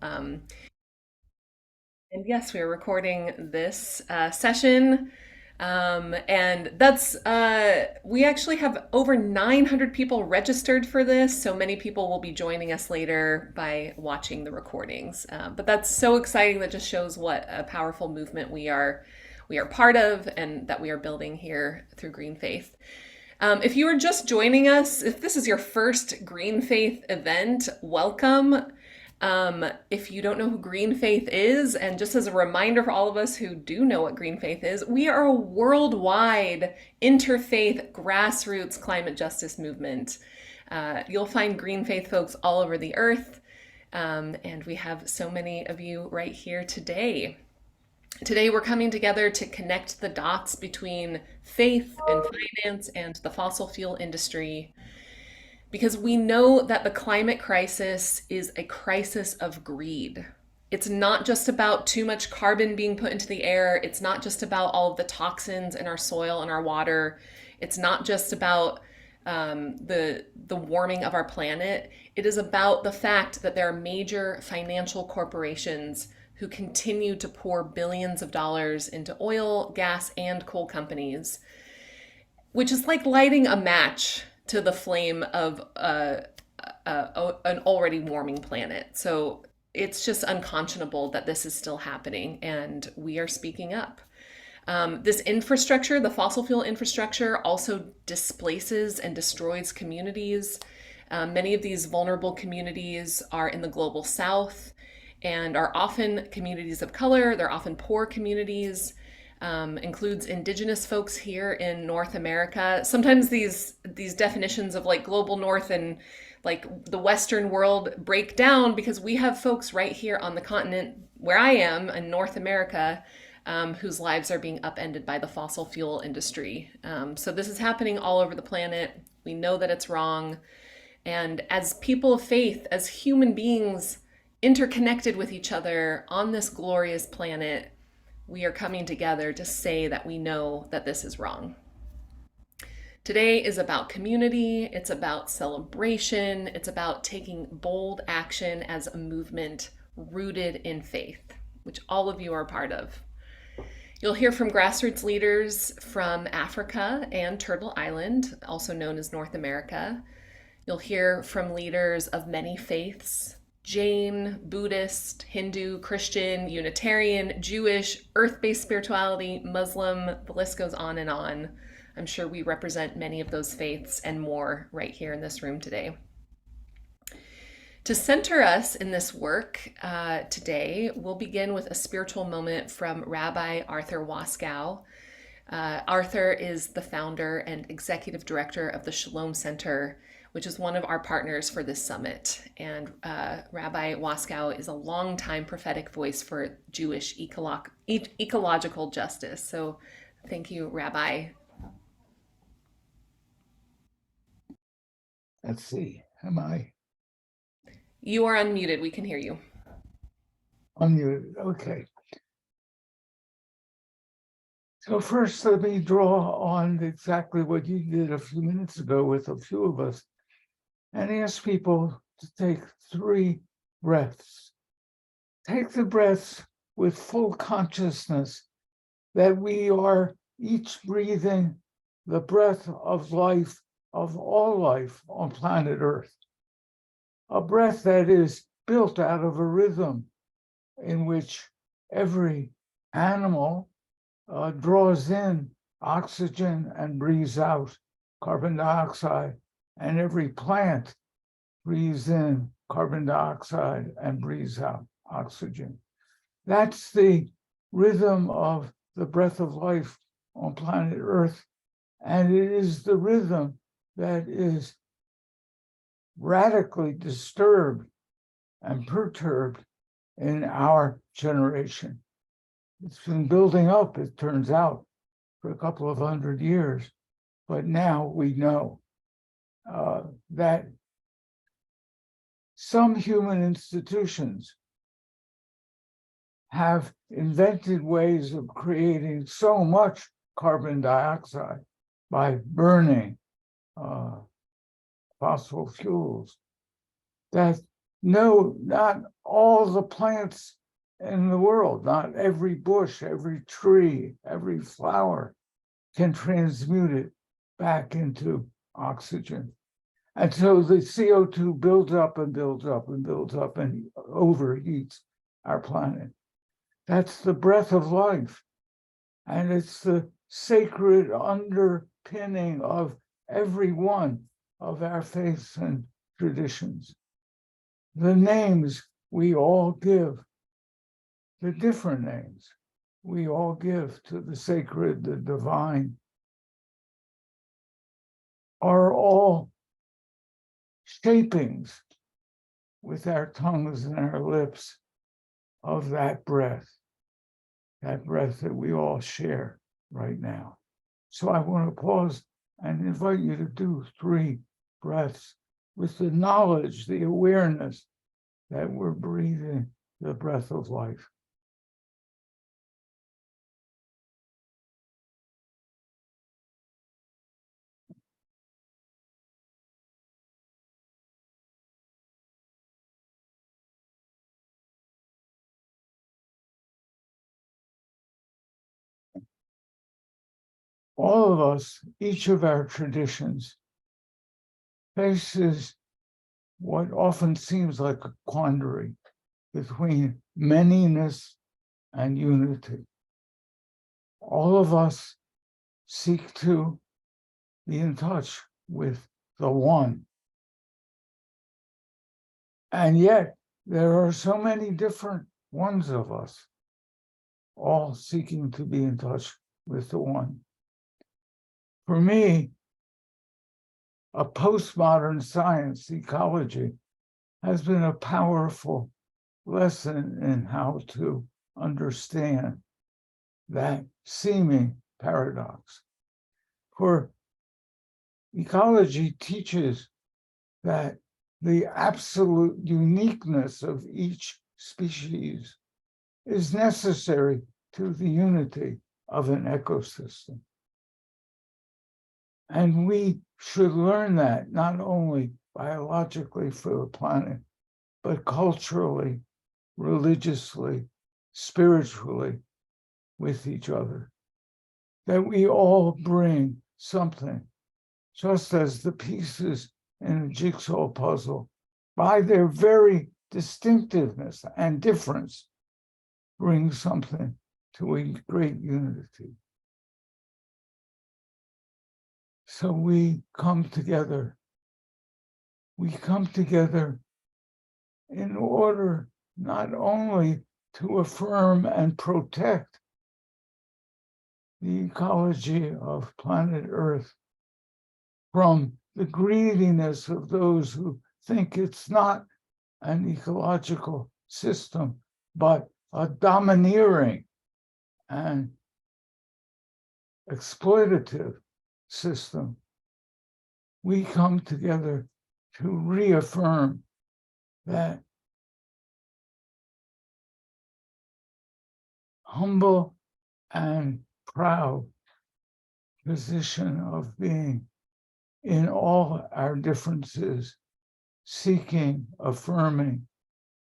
And yes, we are recording this session. And that's, we actually have over 900 people registered for this. So many people will be joining us later by watching the recordings. But that's so exciting. That just shows what a powerful movement we are part of and that we are building here through Green Faith. If you are just joining us, if this is your first Green Faith event, welcome. If you don't know who Green Faith is, and just as a reminder for all of us who do know what Green Faith is, we are a worldwide interfaith grassroots climate justice movement. You'll find Green Faith folks all over the earth, and we have so many of you right here today. Today, we're coming together to connect the dots between faith and finance and the fossil fuel industry because we know that the climate crisis is a crisis of greed. It's not just about too much carbon being put into the air. It's not just about all of the toxins in our soil and our water. It's not just about the warming of our planet. It is about the fact that there are major financial corporations who continue to pour billions of dollars into oil, gas, and coal companies, which is like lighting a match to the flame of an already warming planet. So it's just unconscionable that this is still happening, and we are speaking up. This infrastructure, the fossil fuel infrastructure, also displaces and destroys communities. Many of these vulnerable communities are in the global south and are often communities of color. They're often poor communities. Includes indigenous folks here in North America. Sometimes these definitions of like global north and like the Western world break down because we have folks right here on the continent where I am in North America whose lives are being upended by the fossil fuel industry. So this is happening all over the planet. We know that it's wrong. And as people of faith, as human beings interconnected with each other on this glorious planet, we are coming together to say that we know that this is wrong. Today is about community, it's about celebration, it's about taking bold action as a movement rooted in faith, which all of you are a part of. You'll hear from grassroots leaders from Africa and Turtle Island, also known as North America. You'll hear from leaders of many faiths: Jain, Buddhist, Hindu, Christian, Unitarian, Jewish, earth-based spirituality, Muslim, the list goes on and on. I'm sure we represent many of those faiths and more right here in this room today. To center us in this work today, we'll begin with a spiritual moment from Rabbi Arthur Waskow. Arthur is the founder and executive director of the Shalom Center, which is one of our partners for this summit. And Rabbi Waskow is a longtime prophetic voice for Jewish ecological justice. So thank you, Rabbi. Let's see, am I? You are unmuted, we can hear you. Unmuted, okay. So first, let me draw on exactly what you did a few minutes ago with a few of us and ask people to take 3 breaths. Take the breaths with full consciousness that we are each breathing the breath of life, of all life on planet Earth. A breath that is built out of a rhythm in which every animal draws in oxygen and breathes out carbon dioxide, and every plant breathes in carbon dioxide and breathes out oxygen. That's the rhythm of the breath of life on planet Earth, and it is the rhythm that is radically disturbed and perturbed in our generation. It's been building up, it turns out, for a couple of 100 years, but now we know that some human institutions have invented ways of creating so much carbon dioxide by burning fossil fuels that not all the plants in the world, not every bush, every tree, every flower can transmute it back into oxygen. And so the CO2 builds up and builds up and builds up and overheats our planet. That's the breath of life. And it's the sacred underpinning of every one of our faiths and traditions. The names we all give, the different names we all give to the sacred, the divine, are all shapings with our tongues and our lips of that breath that we all share right now. So I want to pause and invite you to do 3 breaths with the knowledge, the awareness that we're breathing the breath of life. All of us, each of our traditions, faces what often seems like a quandary between manyness and unity. All of us seek to be in touch with the one. And yet, there are so many different ones of us, all seeking to be in touch with the one. For me, a postmodern science, ecology, has been a powerful lesson in how to understand that seeming paradox. For ecology teaches that the absolute uniqueness of each species is necessary to the unity of an ecosystem. And we should learn that not only biologically for the planet, but culturally, religiously, spiritually with each other. That we all bring something, just as the pieces in a jigsaw puzzle, by their very distinctiveness and difference, bring something to a great unity. So we come together. We come together in order not only to affirm and protect the ecology of planet Earth from the greediness of those who think it's not an ecological system, but a domineering and exploitative system. We come together to reaffirm that humble and proud position of being in all our differences, seeking, affirming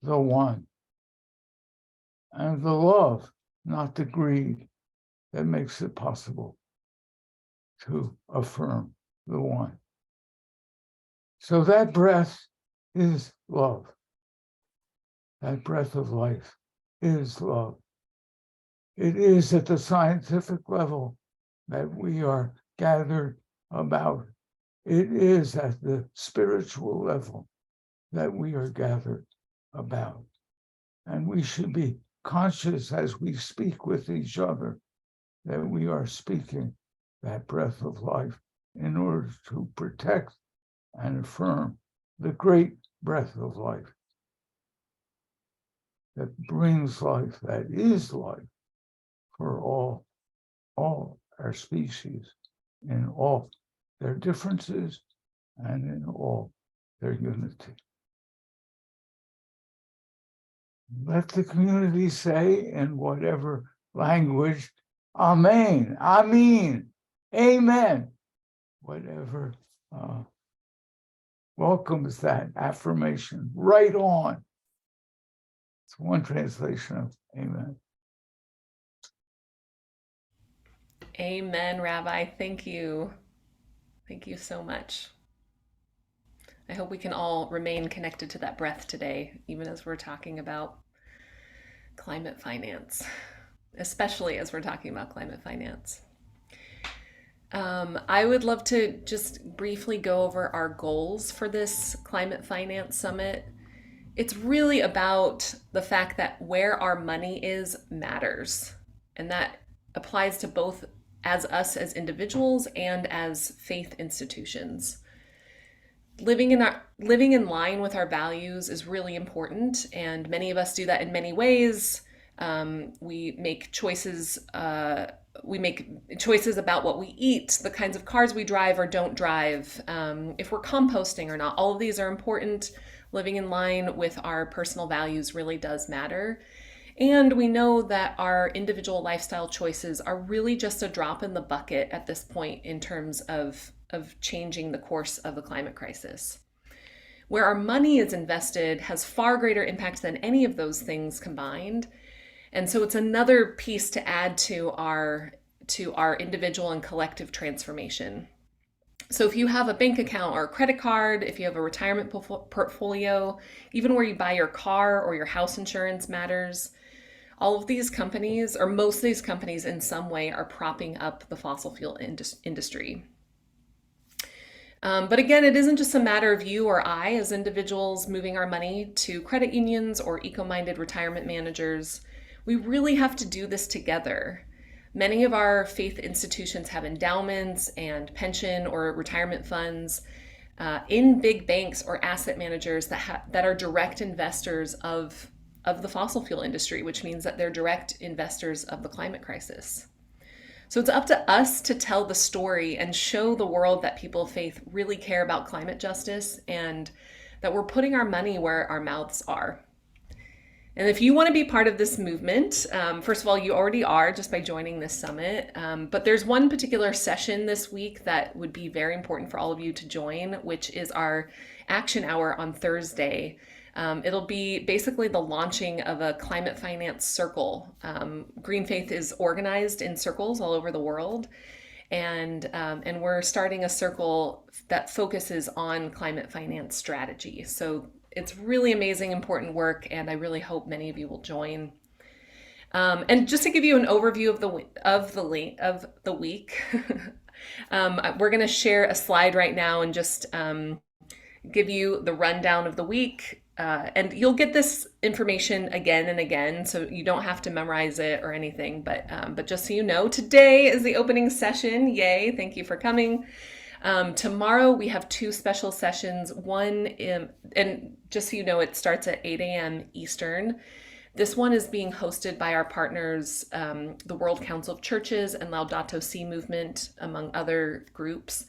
the one, and the love, not the greed, that makes it possible to affirm the one. So that breath is love. That breath of life is love. It is at the scientific level that we are gathered about. It is at the spiritual level that we are gathered about. And we should be conscious as we speak with each other that we are speaking that breath of life in order to protect and affirm the great breath of life that brings life, that is life for all our species in all their differences and in all their unity. Let the community say in whatever language, Amen, Amen, Amen, whatever welcomes that affirmation. Right on. It's one translation of amen. Amen, Rabbi. Thank you. Thank you so much. I hope we can all remain connected to that breath today, even as we're talking about climate finance, especially as we're talking about climate finance. I would love to just briefly go over our goals for this climate finance summit. It's really about the fact that where our money is matters. And that applies to both as us as individuals and as faith institutions. Living in line with our values is really important, and many of us do that in many ways. We make choices. We make choices about what we eat, the kinds of cars we drive or don't drive, if we're composting or not. All of these are important. Living in line with our personal values really does matter. And we know that our individual lifestyle choices are really just a drop in the bucket at this point in terms of changing the course of the climate crisis. Where our money is invested has far greater impact than any of those things combined. And so it's another piece to add to our individual and collective transformation. So if you have a bank account or a credit card, if you have a retirement portfolio, even where you buy your car or your house insurance matters, all of these companies, or most of these companies in some way, are propping up the fossil fuel industry. But again, it isn't just a matter of you or I as individuals moving our money to credit unions or eco-minded retirement managers. We really have to do this together. Many of our faith institutions have endowments and pension or retirement funds in big banks or asset managers that are direct investors of the fossil fuel industry, which means that they're direct investors of the climate crisis. So it's up to us to tell the story and show the world that people of faith really care about climate justice and that we're putting our money where our mouths are. And if you want to be part of this movement, first of all, you already are just by joining this summit. But there's one particular session this week that would be very important for all of you to join, which is our action hour on Thursday. It'll be basically the launching of a climate finance circle. Green Faith is organized in circles all over the world. And we're starting a circle that focuses on climate finance strategy. So it's really amazing, important work, and I really hope many of you will join. And just to give you an overview of the week, we're going to share a slide right now and just give you the rundown of the week. And you'll get this information again and again, so you don't have to memorize it or anything. But just so you know, today is the opening session. Yay! Thank you for coming. Tomorrow we have two special sessions. And just so you know, it starts at 8 a.m. Eastern. This one is being hosted by our partners, the World Council of Churches and Laudato Si movement, among other groups.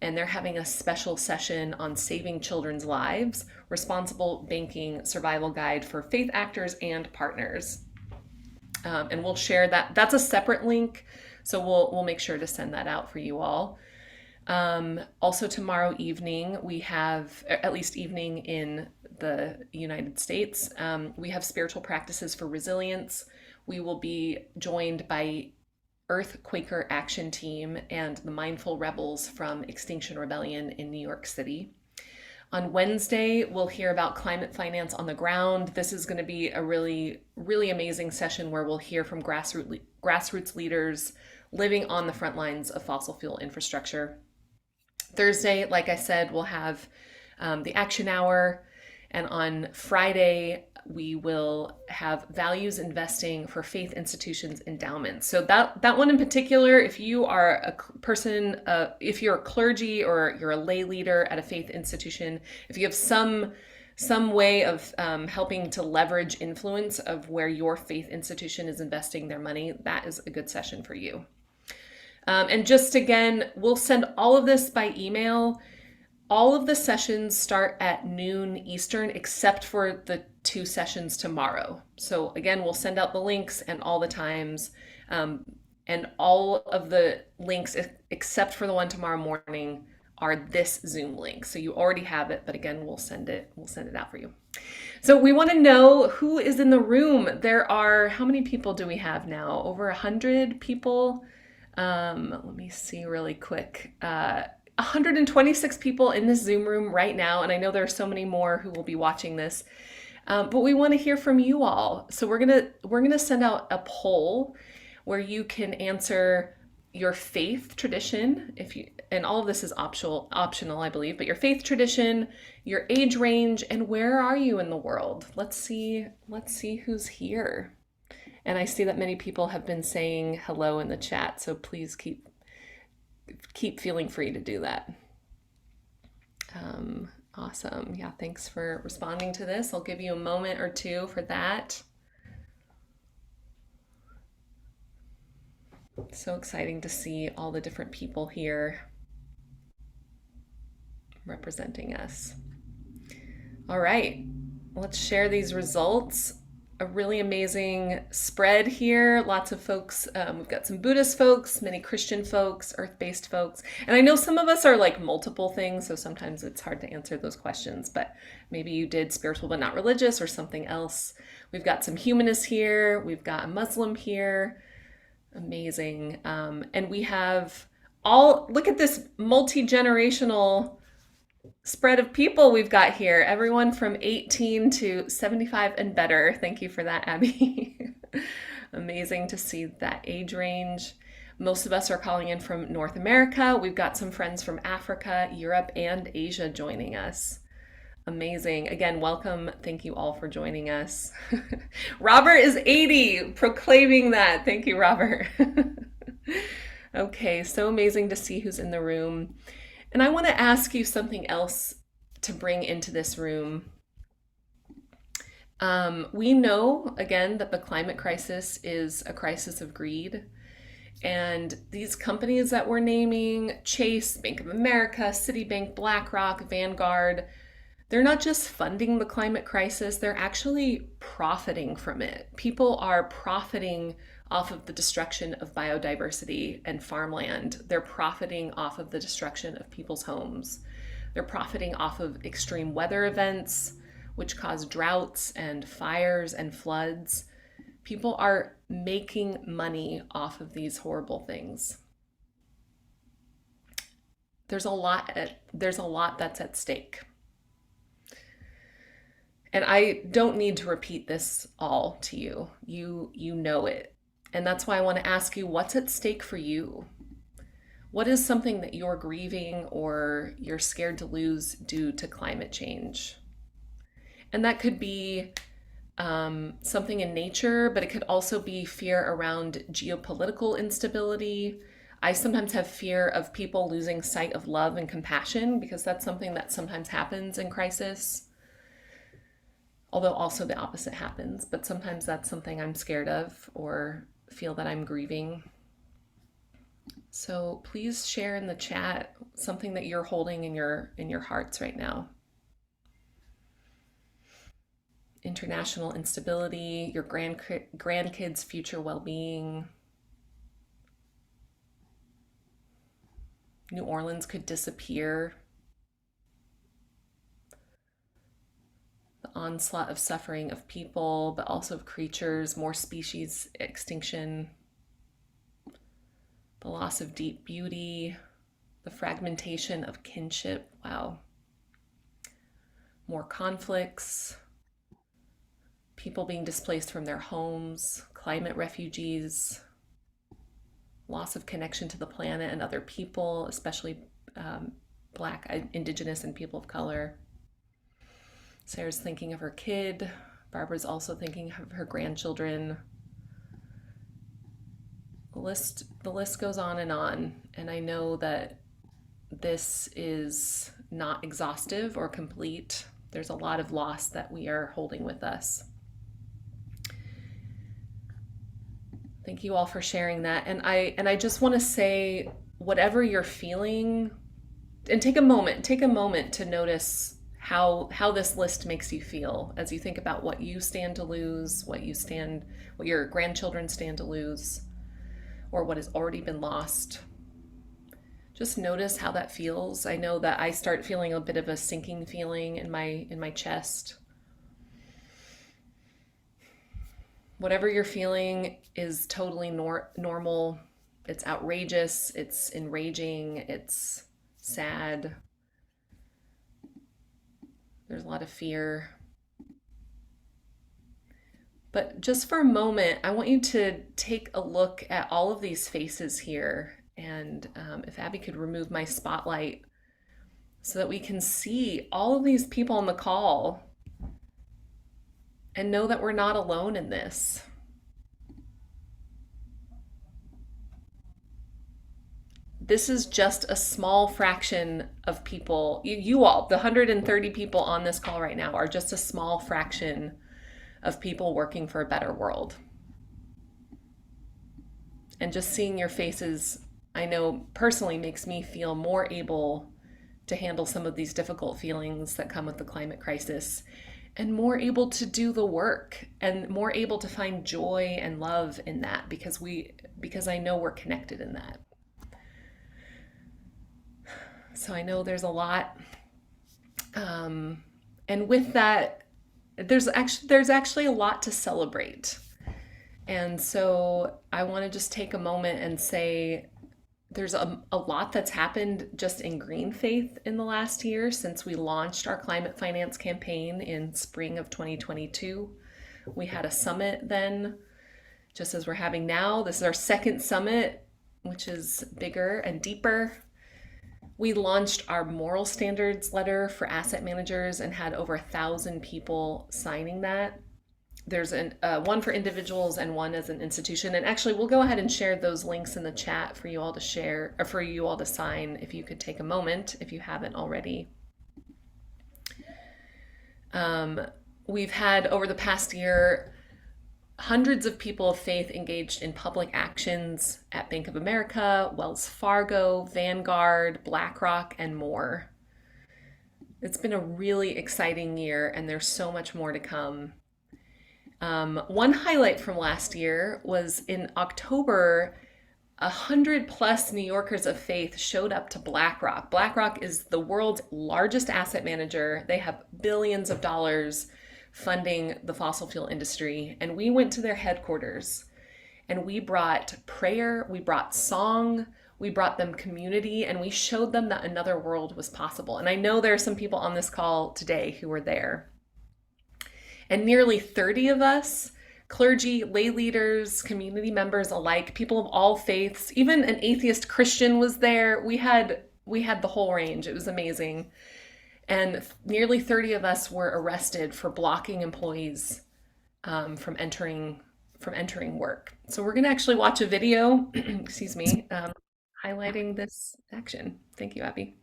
And they're having a special session on saving children's lives, responsible banking survival guide for faith actors and partners. And we'll share that. That's a separate link, so we'll make sure to send that out for you all. Also tomorrow evening, we have, at least evening in the United States, we have spiritual practices for resilience. We will be joined by Earthquaker Action Team and the Mindful Rebels from Extinction Rebellion in New York City. On Wednesday, we'll hear about climate finance on the ground. This is going to be a really, really amazing session where we'll hear from grassroots leaders living on the front lines of fossil fuel infrastructure. Thursday, like I said, we'll have the action hour. And on Friday, we will have values investing for faith institutions endowments. So that one in particular, if you are a person, if you're a clergy or you're a lay leader at a faith institution, if you have some way of helping to leverage influence of where your faith institution is investing their money, that is a good session for you. And just again, we'll send all of this by email. All of the sessions start at noon Eastern, except for the two sessions tomorrow. So again, we'll send out the links and all the times, and all of the links, except for the one tomorrow morning, are this Zoom link. So you already have it, but again, we'll send it out for you. So we want to know who is in the room. There are, how many people do we have now? Over 100 people. Let me see really quick. 126 people in this Zoom room right now, and I know there are so many more who will be watching this. But we want to hear from you all. So we're gonna send out a poll where you can answer your faith tradition, if you, and all of this is optional, I believe, but your faith tradition, your age range, and where are you in the world? Let's see who's here. And I see that many people have been saying hello in the chat, so please keep feeling free to do that. Awesome. Yeah, thanks for responding to this. I'll give you a moment or two for that. So exciting to see all the different people here representing us. All right, let's share these results. A really amazing spread here. Lots of folks. We've got some Buddhist folks, many Christian folks, earth-based folks. And I know some of us are like multiple things, so sometimes it's hard to answer those questions, but maybe you did spiritual but not religious or something else. We've got some humanists here. We've got a Muslim here. Amazing. And we have look at this multi-generational spread of people we've got here. Everyone from 18 to 75 and better. Thank you for that, Abby. Amazing to see that age range. Most of us are calling in from North America. We've got some friends from Africa, Europe, and Asia joining us. Amazing. Again, welcome. Thank you all for joining us. Robert is 80, proclaiming that. Thank you, Robert. Okay, so amazing to see who's in the room. And I want to ask you something else to bring into this room. We know, again, that the climate crisis is a crisis of greed. And these companies that we're naming, Chase, Bank of America, Citibank, BlackRock, Vanguard, they're not just funding the climate crisis, they're actually profiting from it. People are profiting off of the destruction of biodiversity and farmland. They're profiting off of the destruction of people's homes. They're profiting off of extreme weather events, which cause droughts and fires and floods. People are making money off of these horrible things. There's a lot that's at stake. And I don't need to repeat this all to you. You know it. And that's why I want to ask you, what's at stake for you? What is something that you're grieving or you're scared to lose due to climate change? And that could be something in nature, but it could also be fear around geopolitical instability. I sometimes have fear of people losing sight of love and compassion because that's something that sometimes happens in crisis. Although also the opposite happens, but sometimes that's something I'm scared of or feel that I'm grieving. So please share in the chat something that you're holding in your hearts right now. International instability, your grandkids' future well-being. New Orleans could disappear. The onslaught of suffering of people, but also of creatures, more species extinction, the loss of deep beauty, the fragmentation of kinship. Wow. More conflicts, people being displaced from their homes, climate refugees, loss of connection to the planet and other people, especially Black, Indigenous, and people of color. Sarah's thinking of her kid. Barbara's also thinking of her grandchildren. The list goes on. And I know that this is not exhaustive or complete. There's a lot of loss that we are holding with us. Thank you all for sharing that. And I just want to say, whatever you're feeling, and take a moment to notice how this list makes you feel as you think about what you stand to lose, what your grandchildren stand to lose, or what has already been lost. Just notice how that feels. I know that I start feeling a bit of a sinking feeling in my chest. Whatever you're feeling is totally normal. It's outrageous, it's enraging, it's sad. There's a lot of fear. But just for a moment, I want you to take a look at all of these faces here. And if Abby could remove my spotlight so that we can see all of these people on the call and know that we're not alone in this. This is just a small fraction of people. You all, the 130 people on this call right now, are just a small fraction of people working for a better world. And just seeing your faces, I know personally makes me feel more able to handle some of these difficult feelings that come with the climate crisis, and more able to do the work, and more able to find joy and love in that, because I know we're connected in that. So I know there's a lot. And with that, there's actually a lot to celebrate. And so I want to just take a moment and say there's a lot that's happened just in Green Faith in the last year since we launched our climate finance campaign in spring of 2022. We had a summit then, just as we're having now. This is our second summit, which is bigger and deeper. We launched our moral standards letter for asset managers and had over 1,000 people signing that. There's one for individuals and one as an institution. And actually, we'll go ahead and share those links in the chat for you all to share, or for you all to sign if you could take a moment, if you haven't already. We've had, over the past year, hundreds of people of faith engaged in public actions at Bank of America, Wells Fargo, Vanguard, BlackRock, and more. It's been a really exciting year, and there's so much more to come. One highlight from last year was in October, 100 plus New Yorkers of faith showed up to BlackRock. BlackRock is the world's largest asset manager. They have billions of dollars funding the fossil fuel industry. And we went to their headquarters and we brought prayer, we brought song, we brought them community, and we showed them that another world was possible. And I know there are some people on this call today who were there. And nearly 30 of us, clergy, lay leaders, community members alike, people of all faiths, even an atheist Christian was there. We had the whole range. It was amazing. And nearly 30 of us were arrested for blocking employees from entering work. So we're going to actually watch a video, excuse me, highlighting this action. Thank you, Abby.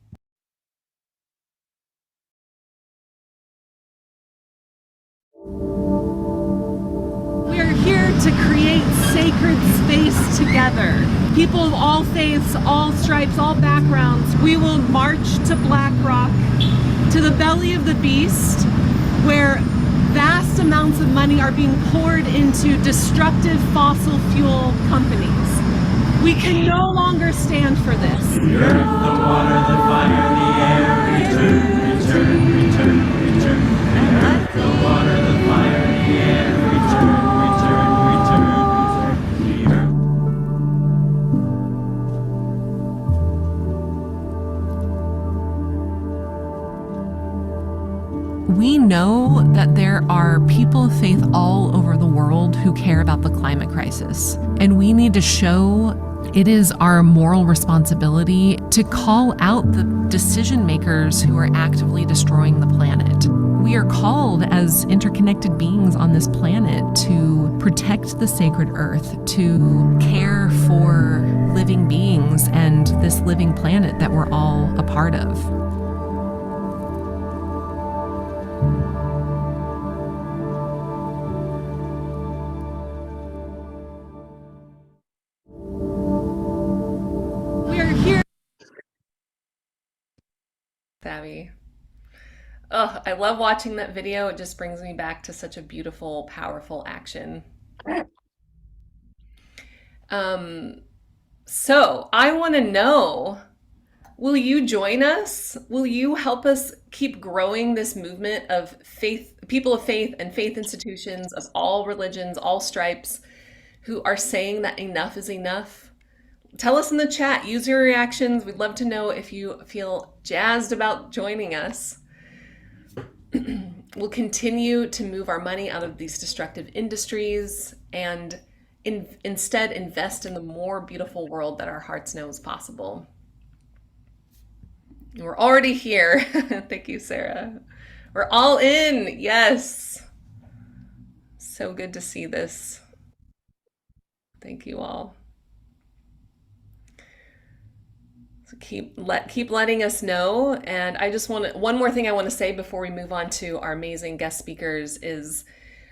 We are here to create sacred space together. People of all faiths, all stripes, all backgrounds. We will march to BlackRock, to the belly of the beast, where vast amounts of money are being poured into destructive fossil fuel companies. We can no longer stand for this. The earth, the water, the fire, the air, return, return, return, return. The earth, the water, the fire, the air, return, return, return, return. The earth. We know that there are people of faith all over the world who care about the climate crisis, and we need to show it is our moral responsibility to call out the decision makers who are actively destroying the planet. We are called as interconnected beings on this planet to protect the sacred earth, to care for living beings and this living planet that we're all a part of. Abby. Oh, I love watching that video. It just brings me back to such a beautiful, powerful action. So I want to know, Will you join us? Will you help us keep growing this movement of faith, people of faith and faith institutions of all religions, all stripes, who are saying that enough is enough? Tell us in the chat, use your reactions. We'd love to know if you feel jazzed about joining us. We'll continue to move our money out of these destructive industries and instead invest in the more beautiful world that our hearts know is possible. We're already here. Thank you, Sarah. We're all in. Yes. So good to see this. Thank you all. So keep letting us know. And I just want to, one more thing I want to say before we move on to our amazing guest speakers is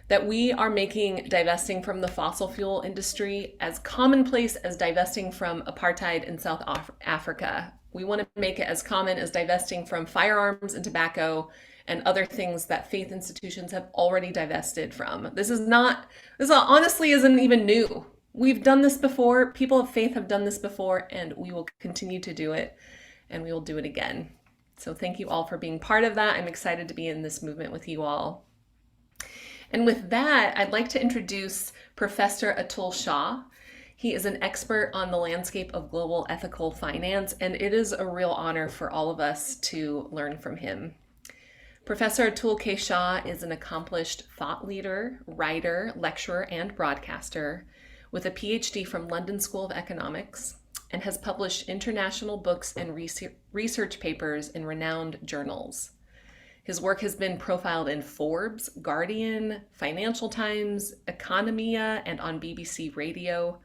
that we are making divesting from the fossil fuel industry as commonplace as divesting from apartheid in South Africa. We want to make it as common as divesting from firearms and tobacco and other things that faith institutions have already divested from. This honestly isn't even new. We've done this before. People of faith have done this before, and we will continue to do it, and we will do it again. So thank you all for being part of that. I'm excited to be in this movement with you all. And with that, I'd like to introduce Professor Atul Shah. He is an expert on the landscape of global ethical finance, and it is a real honor for all of us to learn from him. Professor Atul K. Shah is an accomplished thought leader, writer, lecturer, and broadcaster with a PhD from London School of Economics and has published international books and research papers in renowned journals. His work has been profiled in Forbes, Guardian, Financial Times, Economia, and on BBC Radio.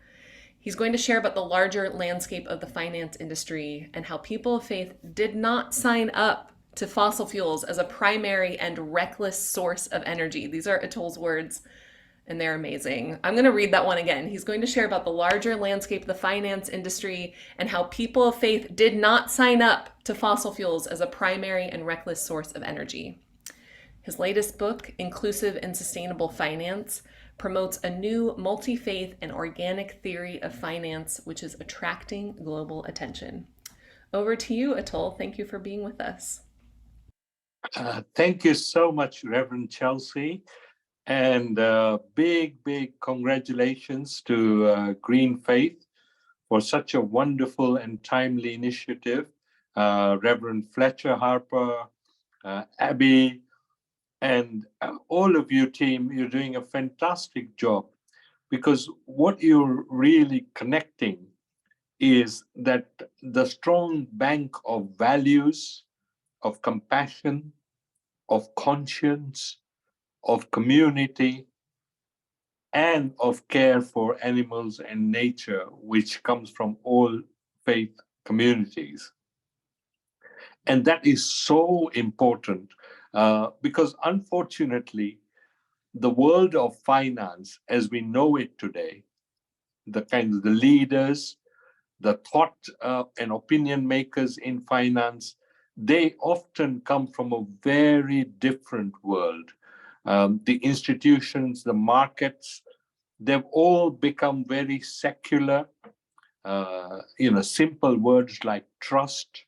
He's going to share about the larger landscape of the finance industry and how people of faith did not sign up to fossil fuels as a primary and reckless source of energy. These are Atul's words, and they're amazing. I'm going to read that one again. He's going to share about the larger landscape of the finance industry and how people of faith did not sign up to fossil fuels as a primary and reckless source of energy. His latest book, Inclusive and Sustainable Finance, promotes a new multi-faith and organic theory of finance, which is attracting global attention. Over to you, Atul. Thank you for being with us. Thank you so much, Reverend Chelsea. And big congratulations to Green Faith for such a wonderful and timely initiative. Reverend Fletcher Harper, Abby, and all of you team, you're doing a fantastic job, because what you're really connecting is that the strong bank of values, of compassion, of conscience, of community, and of care for animals and nature, which comes from all faith communities. And that is so important because unfortunately, the world of finance as we know it today, the leaders, the thought and opinion makers in finance, they often come from a very different world. The institutions, the markets, they've all become very secular. Simple words like trust,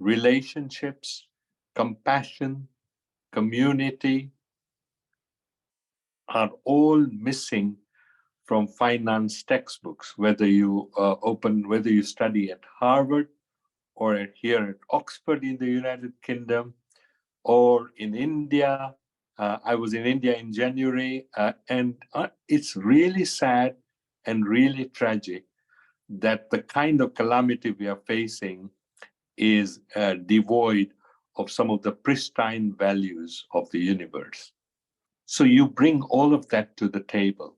relationships, compassion, community are all missing from finance textbooks, whether you study at Harvard or here at Oxford in the United Kingdom or in India. I was in India in January, and it's really sad and really tragic that the kind of calamity we are facing is devoid of some of the pristine values of the universe. So you bring all of that to the table.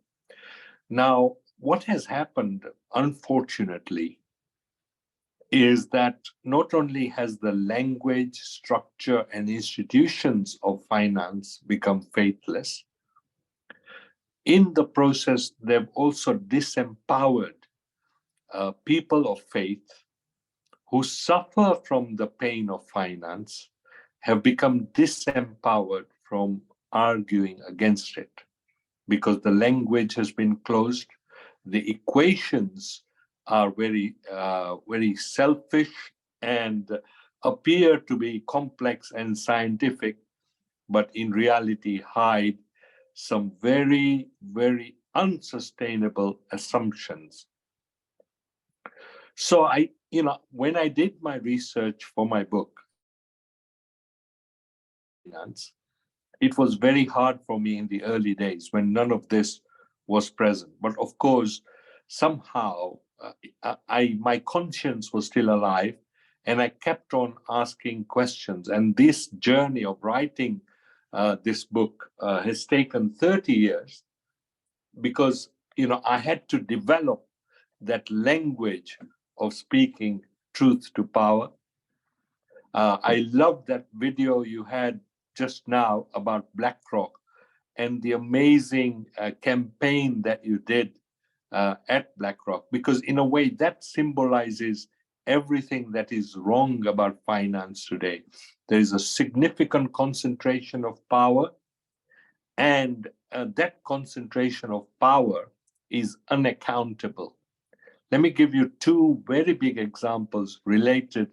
Now, what has happened, unfortunately, is that not only has the language, structure, and institutions of finance become faithless, in the process, they've also disempowered people of faith who suffer from the pain of finance, have become disempowered from arguing against it, because the language has been closed, the equations are very selfish and appear to be complex and scientific, but in reality hide some very, very unsustainable assumptions. So when I did my research for my book, it was very hard for me in the early days when none of this was present. But of course, somehow my conscience was still alive, and I kept on asking questions. And this journey of writing this book has taken 30 years because I had to develop that language of speaking truth to power. I love that video you had just now about BlackRock and the amazing campaign that you did at BlackRock, because in a way that symbolizes everything that is wrong about finance today. There is a significant concentration of power, and that concentration of power is unaccountable. Let me give you two very big examples related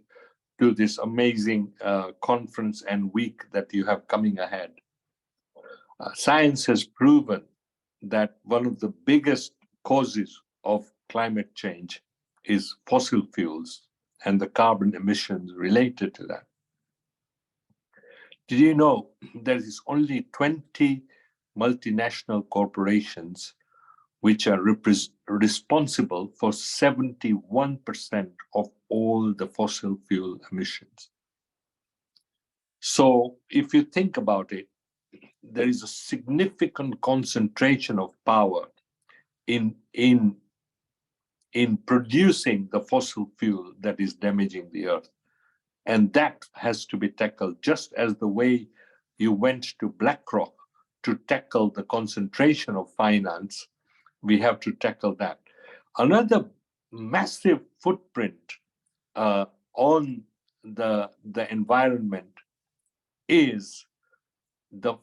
to this amazing conference and week that you have coming ahead. Science has proven that one of the biggest causes of climate change is fossil fuels and the carbon emissions related to that. Did you know there is only 20 multinational corporations which are responsible for 71% of all the fossil fuel emissions? So if you think about it, there is a significant concentration of power in producing the fossil fuel that is damaging the earth. And that has to be tackled, just as the way you went to BlackRock to tackle the concentration of finance. We have to tackle that. Another massive footprint on the environment is the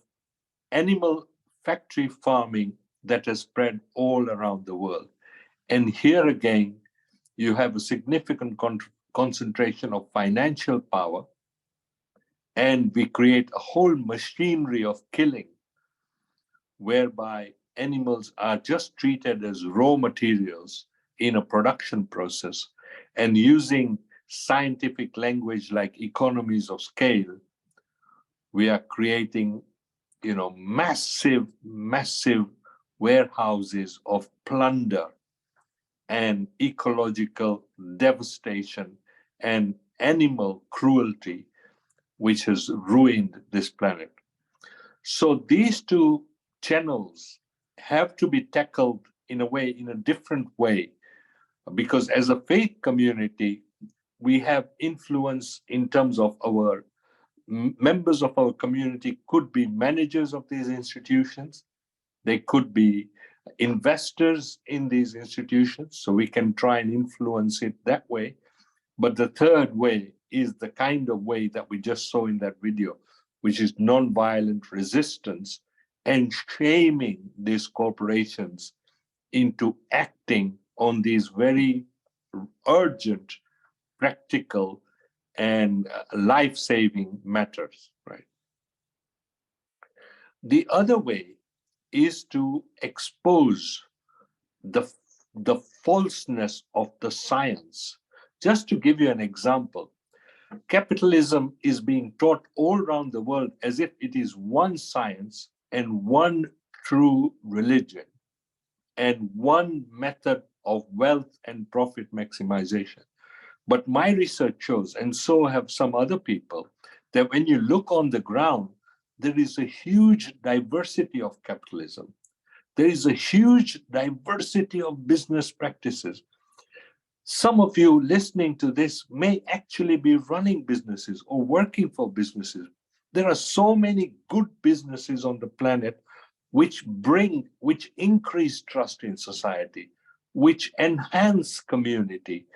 animal factory farming that has spread all around the world. And here again, you have a significant concentration of financial power, and we create a whole machinery of killing whereby animals are just treated as raw materials in a production process, and using scientific language like economies of scale, we are creating massive warehouses of plunder and ecological devastation and animal cruelty, which has ruined this planet. So these two channels have to be tackled in a different way, because as a faith community, we have influence in terms of our members of our community could be managers of these institutions. They could be investors in these institutions, so we can try and influence it that way. But the third way is the kind of way that we just saw in that video, which is nonviolent resistance and shaming these corporations into acting on these very urgent, practical, and life-saving matters, right? The other way is to expose the falseness of the science. Just to give you an example, capitalism is being taught all around the world as if it is one science and one true religion and one method of wealth and profit maximization. But my research shows, and so have some other people, that when you look on the ground, there is a huge diversity of capitalism. There is a huge diversity of business practices. Some of you listening to this may actually be running businesses or working for businesses. There are so many good businesses on the planet which increase trust in society, which enhance community,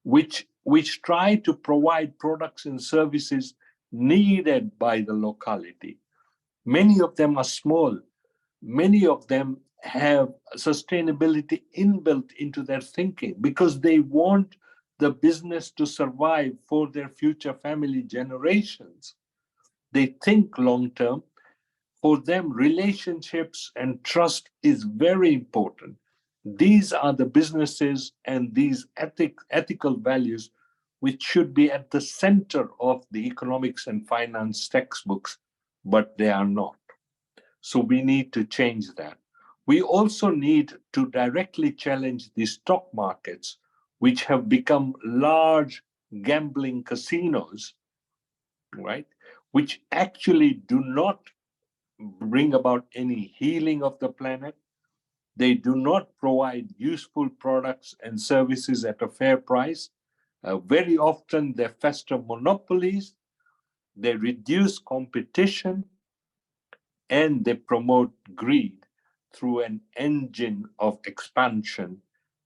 which try to provide products and services needed by the locality. Many of them are small. Many of them have sustainability inbuilt into their thinking because they want the business to survive for their future family generations. They think long term. For them, relationships and trust is very important. These are the businesses and these ethical values which should be at the center of the economics and finance textbooks, but they are not. So we need to change that. We also need to directly challenge the stock markets, which have become large gambling casinos, right? Which actually do not bring about any healing of the planet. They do not provide useful products and services at a fair price. Very often they fester monopolies, they reduce competition, and they promote greed through an engine of expansion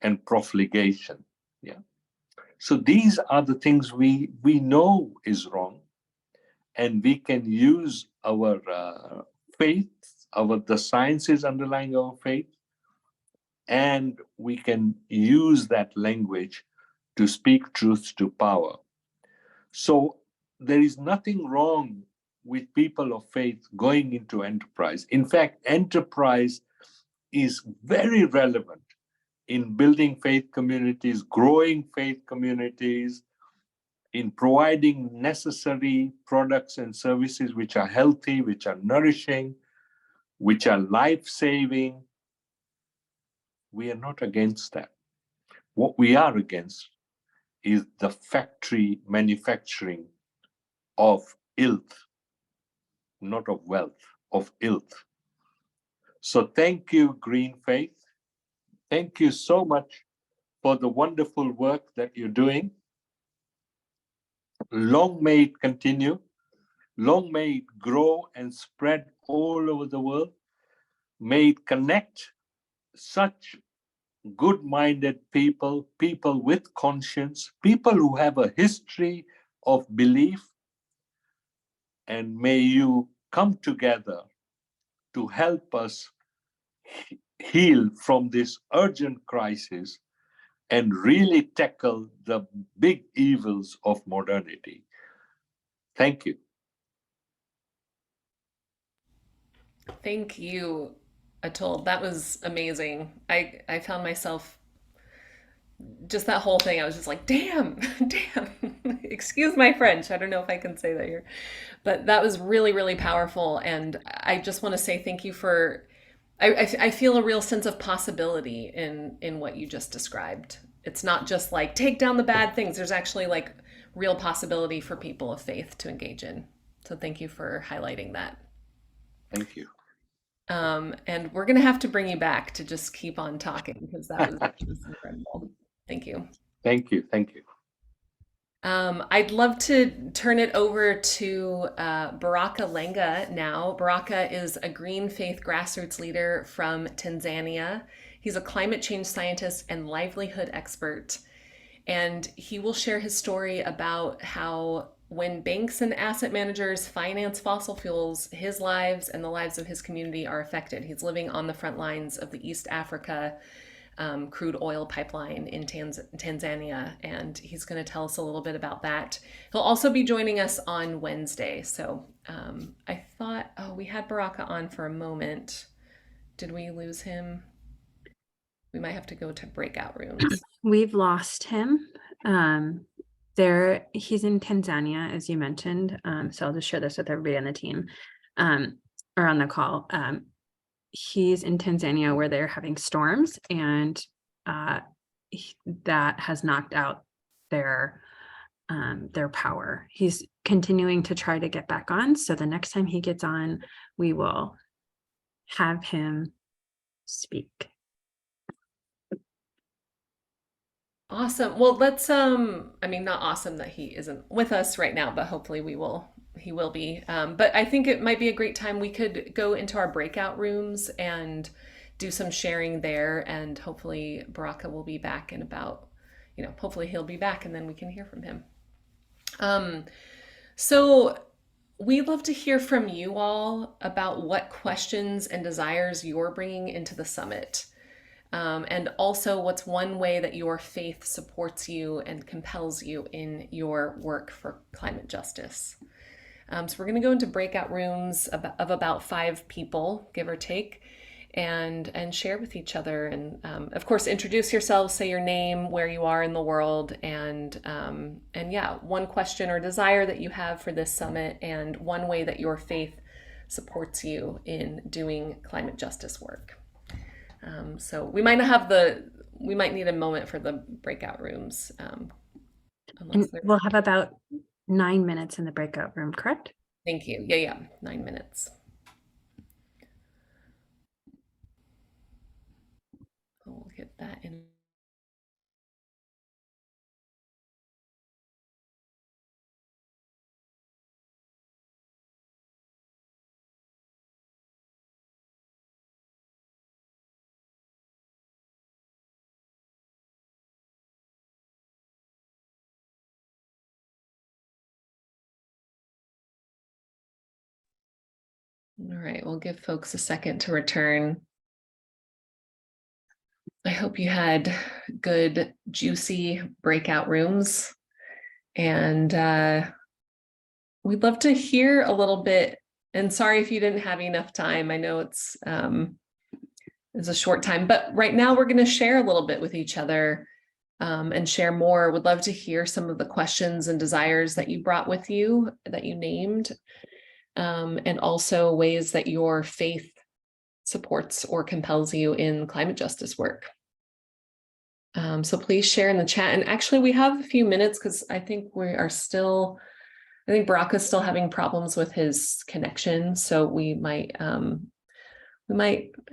and profligation. Yeah. So these are the things we know is wrong, and we can use our faith, the sciences underlying our faith, and we can use that language to speak truth to power. So there is nothing wrong with people of faith going into enterprise. In fact, enterprise is very relevant in building faith communities, growing faith communities, in providing necessary products and services which are healthy, which are nourishing, which are life-saving. We are not against that. What we are against is the factory manufacturing of ilth, not of wealth, of ilth. So thank you, Green Faith. Thank you so much for the wonderful work that you're doing. Long may it continue. Long may it grow and spread all over the world. May it connect such good-minded people, people with conscience, people who have a history of belief, and may you come together to help us heal from this urgent crisis and really tackle the big evils of modernity. Thank you. Thank you, Atul. That was amazing. I found myself just that whole thing. I was just like, damn, damn. Excuse my French. I don't know if I can say that here, but that was really, really powerful. And I just want to say thank you for. I feel a real sense of possibility in what you just described. It's not just like take down the bad things. There's actually like real possibility for people of faith to engage in. So thank you for highlighting that. Thank you. And we're going to have to bring you back to just keep on talking because that was just incredible. Thank you. Thank you. Thank you. I'd love to turn it over to Baraka Lenga now. Baraka is a green faith grassroots leader from Tanzania. He's a climate change scientist and livelihood expert. And he will share his story about how when banks and asset managers finance fossil fuels, his lives and the lives of his community are affected. He's living on the front lines of the East Africa crude oil pipeline in Tanzania, and he's going to tell us a little bit about that. He'll also be joining us on Wednesday. So I thought, we had Baraka on for a moment. Did we lose him? We might have to go to breakout rooms. We've lost him. He's in Tanzania, as you mentioned. So I'll just share this with everybody on the team or on the call. He's in Tanzania where they're having storms, and that has knocked out their power. He's continuing to try to get back on. So the next time he gets on, we will have him speak. Awesome. Well, let's not awesome that he isn't with us right now, but hopefully he will be. But I think it might be a great time we could go into our breakout rooms and do some sharing there, and hopefully Baraka will be back in about, hopefully he'll be back and then we can hear from him. So we'd love to hear from you all about what questions and desires you're bringing into the summit. and also what's one way that your faith supports you and compels you in your work for climate justice. So we're going to go into breakout rooms of about 5 people, give or take, and share with each other. And of course, introduce yourselves, say your name, where you are in the world, and yeah, one question or desire that you have for this summit, and one way that your faith supports you in doing climate justice work. So we might need a moment for the breakout rooms. And we'll have about 9 minutes in the breakout room, correct? Thank you. Yeah, 9 minutes. We'll get that in. All right, we'll give folks a second to return. I hope you had good, juicy breakout rooms, and we'd love to hear a little bit. And sorry if you didn't have enough time. I know it's a short time, but right now we're going to share a little bit with each other and share more. Would love to hear some of the questions and desires that you brought with you, that you named, and also ways that your faith supports or compels you in climate justice work. So please share in the chat. And actually, we have a few minutes because I think Baraka's still having problems with his connection. So we might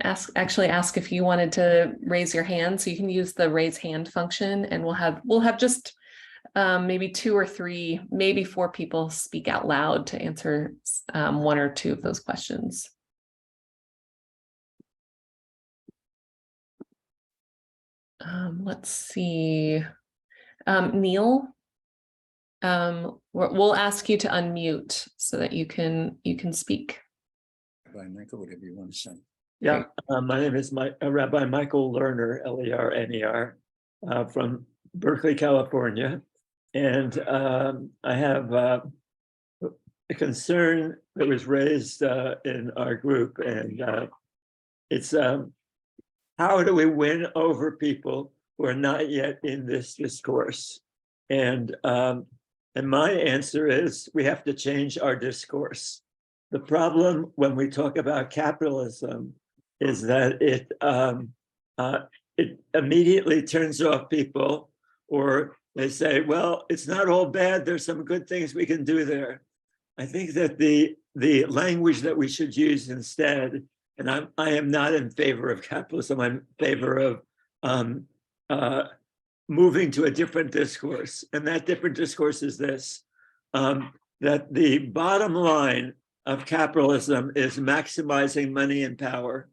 ask if you wanted to raise your hand. So you can use the raise hand function, and we'll have just maybe 2 or 3, maybe 4 people speak out loud to answer 1 or 2 of those questions. Let's see. Neil, we'll ask you to unmute so that you can speak. Rabbi Michael, whatever you want to say. Yeah, my name is Rabbi Michael Lerner, Lerner, from Berkeley, California. And I have a concern that was raised in our group, and it's how do we win over people who are not yet in this discourse? And my answer is we have to change our discourse. The problem when we talk about capitalism is that it immediately turns off people, or they say, well, it's not all bad. There's some good things we can do there. I think that the language that we should use instead, and I am not in favor of capitalism. I'm in favor of moving to a different discourse. And that different discourse is this, that the bottom line of capitalism is maximizing money and power.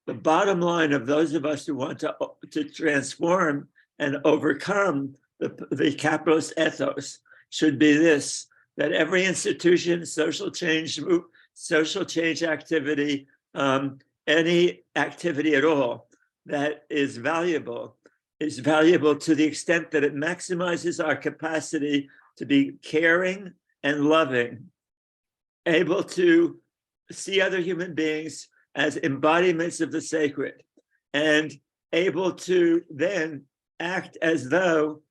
The bottom line of those of us who want to transform and overcome the capitalist ethos should be this, that every institution, social change activity, any activity at all that is valuable to the extent that it maximizes our capacity to be caring and loving, able to see other human beings as embodiments of the sacred, and able to then act as though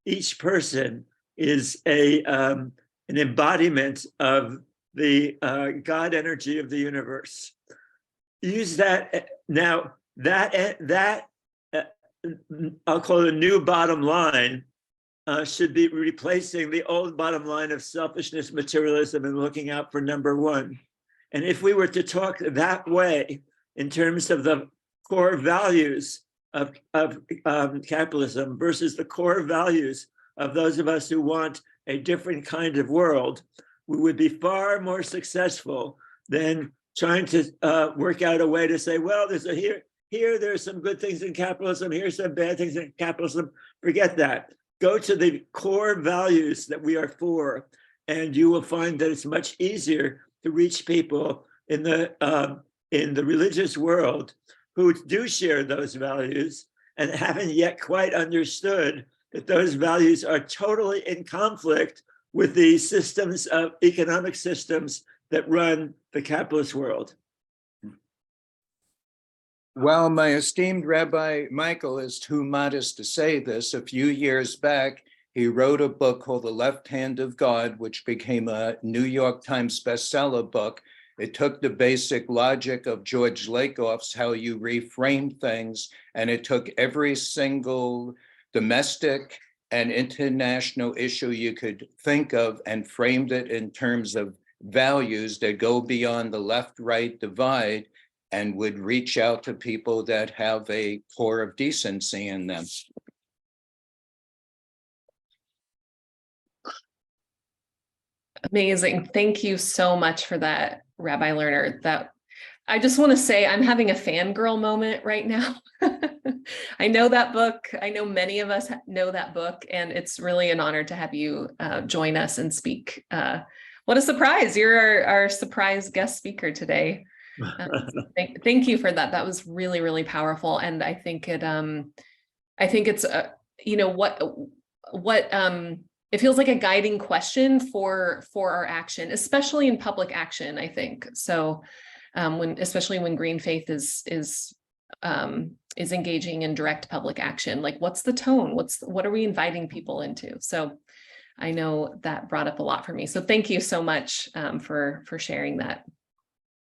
each person is an embodiment of the God energy of the universe. Use that now. That I'll call it a new bottom line. Should be replacing the old bottom line of selfishness, materialism, and looking out for number one. And if we were to talk that way in terms of the core values of capitalism versus the core values of those of us who want a different kind of world, we would be far more successful than trying to work out a way to say, well, there's some good things in capitalism, here's some bad things in capitalism. Forget that. Go to the core values that we are for, and you will find that it's much easier to reach people in the religious world who do share those values and haven't yet quite understood that those values are totally in conflict with the systems of economic systems that run the capitalist world. Well, my esteemed Rabbi Michael is too modest to say this. A few years back, he wrote a book called The Left Hand of God, which became a New York Times bestseller book. It took the basic logic of George Lakoff's how you reframe things, and it took every single domestic and international issue you could think of and framed it in terms of values that go beyond the left-right divide and would reach out to people that have a core of decency in them. Amazing. Thank you so much for that, Rabbi Lerner. That I just want to say I'm having a fangirl moment right now. I know that book. I know many of us know that book, and it's really an honor to have you join us and speak. What a surprise. You're our surprise guest speaker today. Thank you for that. That was really, really powerful. And I think it's you know, what it feels like a guiding question for our action, especially in public action, I think. So especially when Green Faith is engaging in direct public action, like what's the tone? What are we inviting people into? So I know that brought up a lot for me. So thank you so much for sharing that.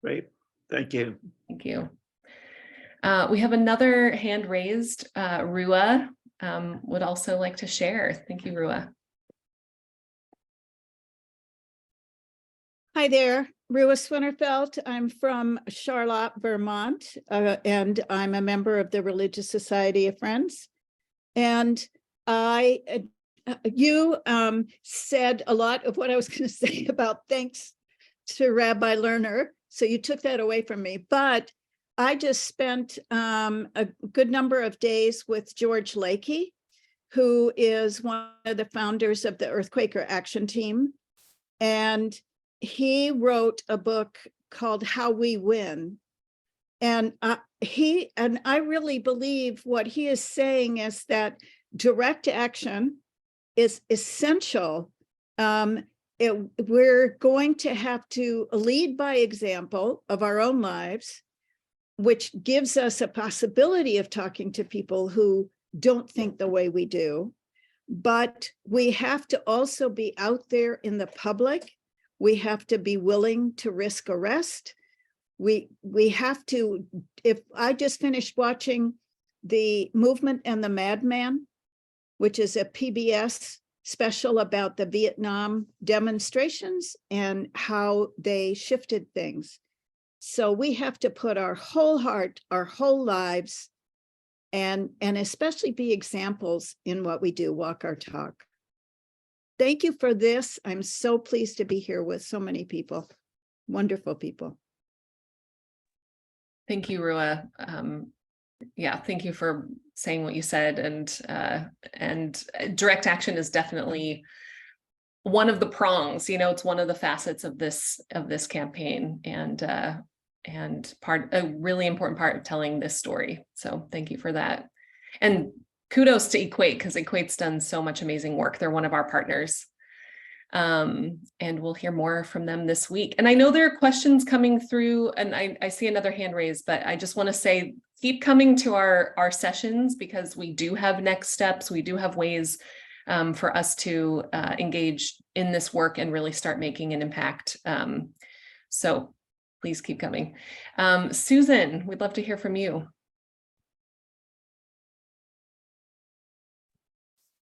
Great. Thank you. Thank you. We have another hand raised. Rua would also like to share. Thank you, Rua. Hi there, Rua Swinnerfeld. I'm from Charlotte, Vermont, and I'm a member of the Religious Society of Friends. And you said a lot of what I was going to say about thanks to Rabbi Lerner. So you took that away from me. But I just spent a good number of days with George Lakey, who is one of the founders of the Earthquaker Action Team. And he wrote a book called How We Win. And I really believe what he is saying is that direct action is essential. We're going to have to lead by example of our own lives, which gives us a possibility of talking to people who don't think the way we do. But we have to also be out there in the public. We have to be willing to risk arrest. We have to, if I just finished watching The Movement and the Madman, which is a PBS special about the Vietnam demonstrations and how they shifted things. So we have to put our whole heart, our whole lives, and especially be examples in what we do, walk our talk. Thank you for this. I'm so pleased to be here with so many people, wonderful people. Thank you, Rua. Yeah, thank you for saying what you said. And direct action is definitely one of the prongs. You know, it's one of the facets of this campaign, and a really important part of telling this story. So thank you for that. And kudos to Equate, because Equate's done so much amazing work. They're one of our partners. And we'll hear more from them this week. And I know there are questions coming through, and I see another hand raised, but I just want to say, keep coming to our sessions, because we do have next steps. We do have ways for us to engage in this work and really start making an impact. So please keep coming. Susan, we'd love to hear from you.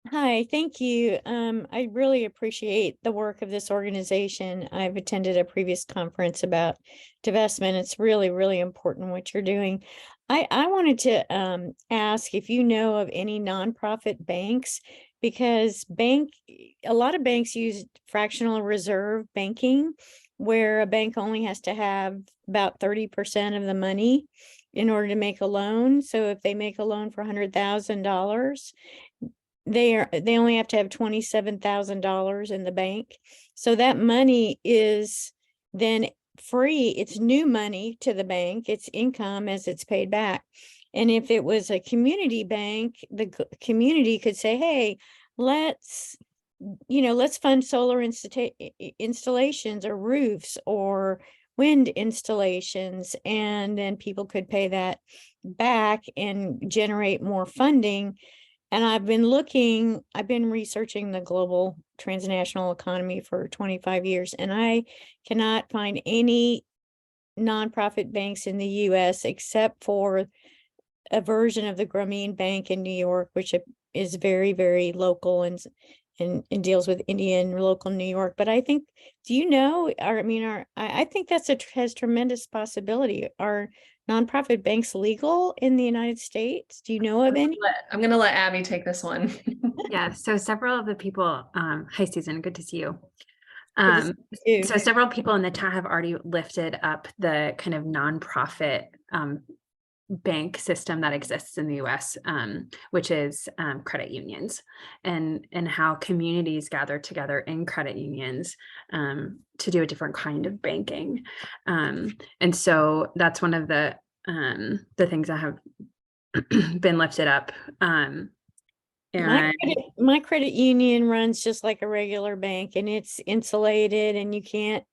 Hi, thank you. I really appreciate the work of this organization. I've attended a previous conference about divestment. It's really, really important what you're doing. I wanted to ask if you know of any nonprofit banks, because a lot of banks use fractional reserve banking, where a bank only has to have about 30% of the money in order to make a loan. So if they make a loan for $100,000, they only have to have $27,000 in the bank. So that money is then free, it's new money to the bank, it's income as it's paid back. And if it was a community bank, the community could say, hey, let's fund solar installations or roofs or wind installations, and then people could pay that back and generate more funding. And I've been researching the global transnational economy for 25 years, and I cannot find any nonprofit banks in the US except for a version of the Grameen Bank in New York, which is very, very local and deals with Indian local New York. But I think, do you know, I think that's has tremendous possibility. Are nonprofit banks legal in the United States? Do you know of any? I'm gonna let Abby take this one. Yeah, so several of the people, hi Susan, good to see you. Good to see you. So several people in the chat have already lifted up the kind of nonprofit bank system that exists in the US, which is credit unions, and how communities gather together in credit unions to do a different kind of banking. And so that's one of the things that have been lifted up. My credit union runs just like a regular bank, and it's insulated, and you can't.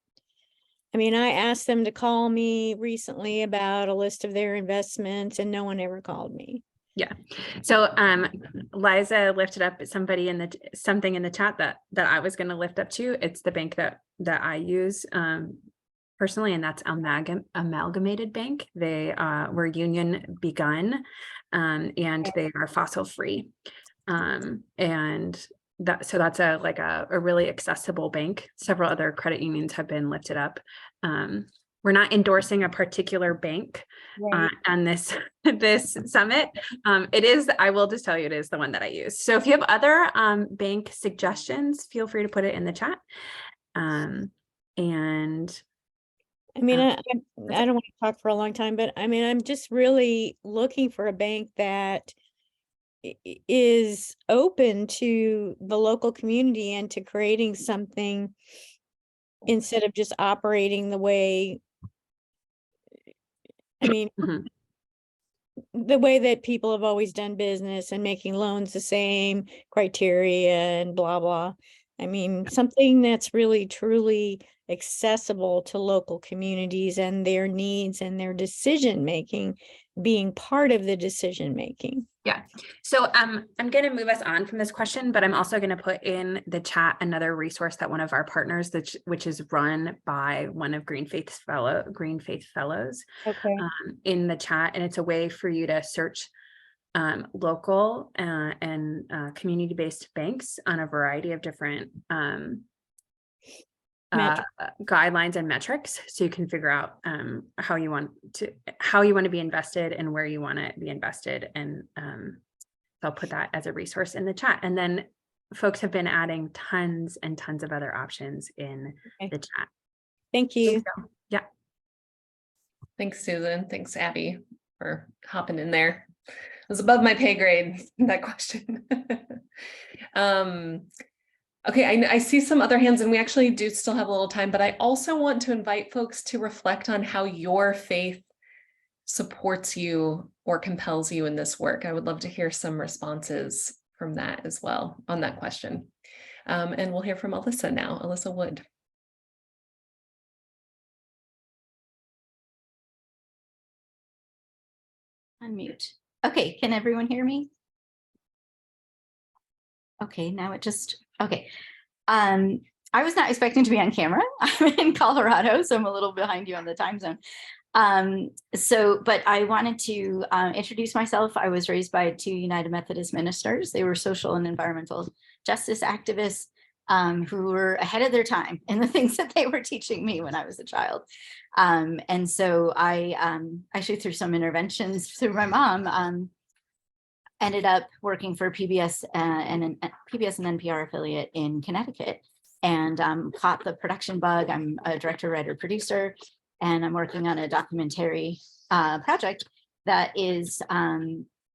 I asked them to call me recently about a list of their investments, and no one ever called me. Yeah. So Liza lifted up something in the chat that I was going to lift up too. It's the bank that I use personally, and that's Amalgamated Bank. They were union begun, and they are fossil free. And that's a really accessible bank. Several other credit unions have been lifted up. We're not endorsing a particular bank on this summit. It is, I will just tell you, it is the one that I use. So if you have other bank suggestions, feel free to put it in the chat. And I don't want to talk for a long time, but I'm just really looking for a bank that is open to the local community and to creating something instead of just operating the way, the way that people have always done business and making loans the same criteria and blah, blah. Something that's really, truly accessible to local communities and their needs and their decision-making, being part of the decision-making. Yeah. So I'm going to move us on from this question, but I'm also going to put in the chat another resource that one of our partners, which is run by one of Greenfaith Fellows, okay, in the chat. And it's a way for you to search local and community-based banks on a variety of different guidelines and metrics, so you can figure out how you want to be invested and where you want to be invested. And I'll put that as a resource in the chat. And then folks have been adding tons and tons of other options in the chat. Thank you. Yeah. Thanks, Susan. Thanks, Abby, for hopping in there. It was above my pay grade, that question. Okay, I see some other hands, and we actually do still have a little time, but I also want to invite folks to reflect on how your faith supports you or compels you in this work. I would love to hear some responses from that as well on that question. And we'll hear from Alyssa now, Alyssa Wood. Unmute. Okay, can everyone hear me? Okay, now it just, okay. I was not expecting to be on camera. I'm in Colorado, so I'm a little behind you on the time zone. But I wanted to introduce myself. I was raised by two United Methodist ministers. They were social and environmental justice activists who were ahead of their time in the things that they were teaching me when I was a child. And so I actually, through some interventions through my mom, ended up working for PBS and NPR affiliate in Connecticut, and caught the production bug. I'm a director, writer, producer, and I'm working on a documentary project that is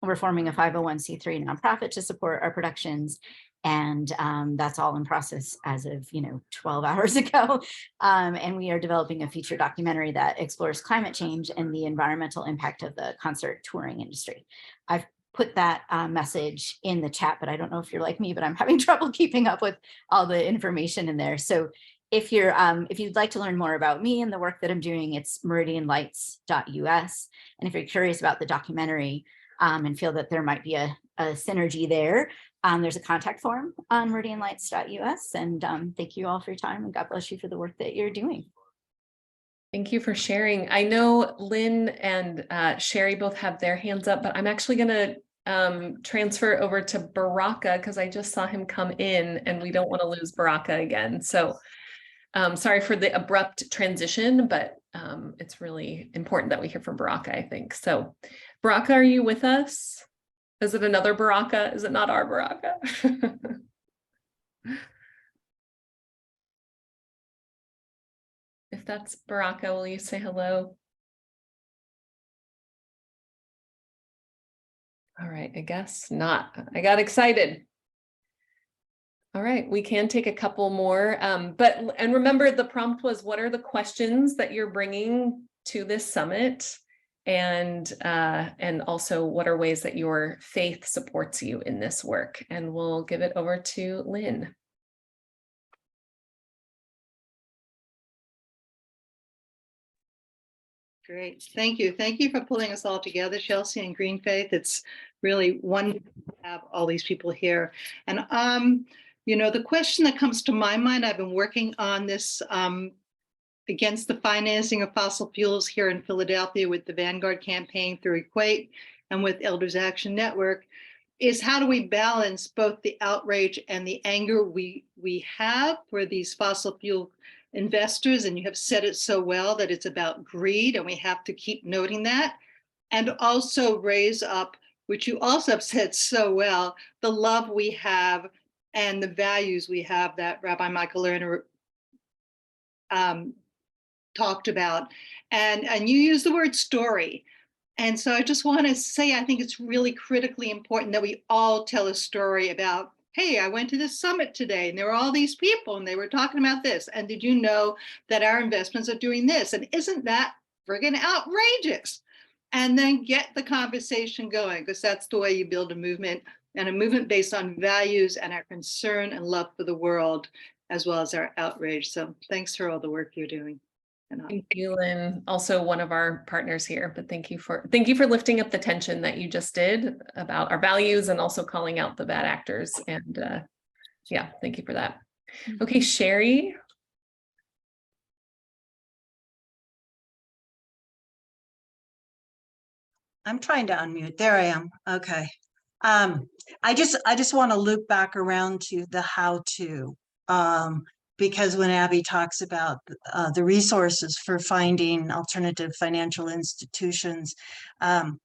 we're forming a 501c3 nonprofit to support our productions. And that's all in process as of 12 hours ago. And we are developing a feature documentary that explores climate change and the environmental impact of the concert touring industry. I've put that message in the chat, but I don't know if you're like me, but I'm having trouble keeping up with all the information in there. So if you'd like to learn more about me and the work that I'm doing, it's meridianlights.us. And if you're curious about the documentary and feel that there might be a synergy there, there's a contact form on meridianlights.us. And thank you all for your time, and God bless you for the work that you're doing. Thank you for sharing. I know Lynn and Sherry both have their hands up, but I'm actually going to transfer over to Baraka because I just saw him come in and we don't want to lose Baraka again. So sorry for the abrupt transition, but it's really important that we hear from Baraka, I think. So Baraka, are you with us? Is it another Baraka? Is it not our Baraka? If that's Baraka, will you say hello? All right, I guess not. I got excited. All right, we can take a couple more, and remember the prompt was, what are the questions that you're bringing to this summit? And also what are ways that your faith supports you in this work? And we'll give it over to Lynn. Great. Thank you. Thank you for pulling us all together, Chelsea and Green Faith. It's really wonderful to have all these people here. And, the question that comes to my mind, I've been working on this against the financing of fossil fuels here in Philadelphia with the Vanguard campaign through Equate and with Elders Action Network, is how do we balance both the outrage and the anger we have for these fossil fuel investors, and you have said it so well that it's about greed, and we have to keep noting that, and also raise up, which you also have said so well, the love we have and the values we have that Rabbi Michael Lerner talked about, and you use the word story. And so I just want to say, I think it's really critically important that we all tell a story about, hey, I went to this summit today and there were all these people and they were talking about this. And did you know that our investments are doing this? And isn't that friggin' outrageous? And then get the conversation going, because that's the way you build a movement, and a movement based on values and our concern and love for the world, as well as our outrage. So thanks for all the work you're doing. Thank you, Lynn, also one of our partners here, but thank you for lifting up the tension that you just did about our values and also calling out the bad actors. And yeah, thank you for that. Okay, Sherry. I'm trying to unmute. There I am. Okay. I just want to loop back around to the how-to, because when Abby talks about the resources for finding alternative financial institutions, I'm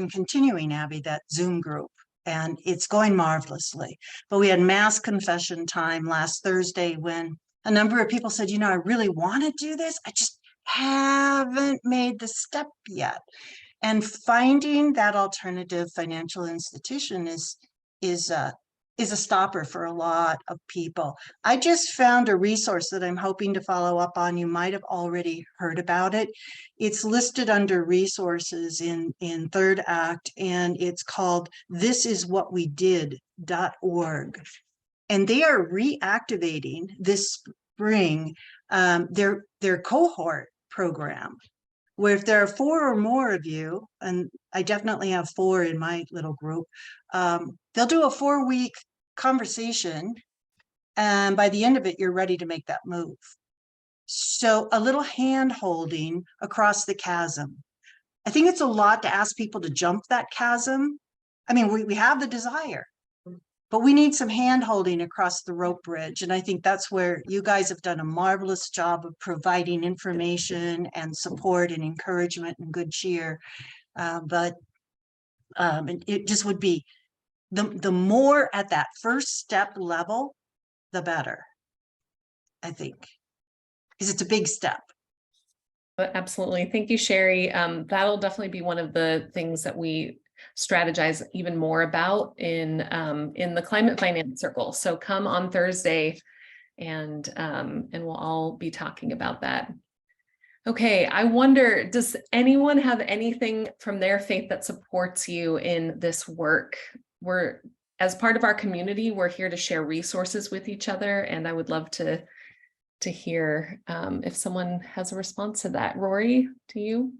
continuing, Abby, that Zoom group, and it's going marvelously. But we had mass confession time last Thursday when a number of people said, I really want to do this. I just haven't made the step yet. And finding that alternative financial institution is a stopper for a lot of people. I just found a resource that I'm hoping to follow up on. You might have already heard about it. It's listed under resources in third act, and it's called thisiswhatwedid.org. And they are reactivating this spring their cohort program, where if there are 4 or more of you, and I definitely have 4 in my little group, they'll do a 4-week conversation, and by the end of it, you're ready to make that move. So a little hand holding across the chasm. I think it's a lot to ask people to jump that chasm. I mean, we have the desire, but we need some hand holding across the rope bridge. And I think that's where you guys have done a marvelous job of providing information and support and encouragement and good cheer. But it just would be the more at that first step level, the better, I think, because it's a big step. Absolutely. Thank you, Sherry. That'll definitely be one of the things that we strategize even more about in the climate finance circle. So come on Thursday, and we'll all be talking about that. Okay, I wonder, does anyone have anything from their faith that supports you in this work? As part of our community, we're here to share resources with each other, and I would love to hear if someone has a response to that. Rory, to you?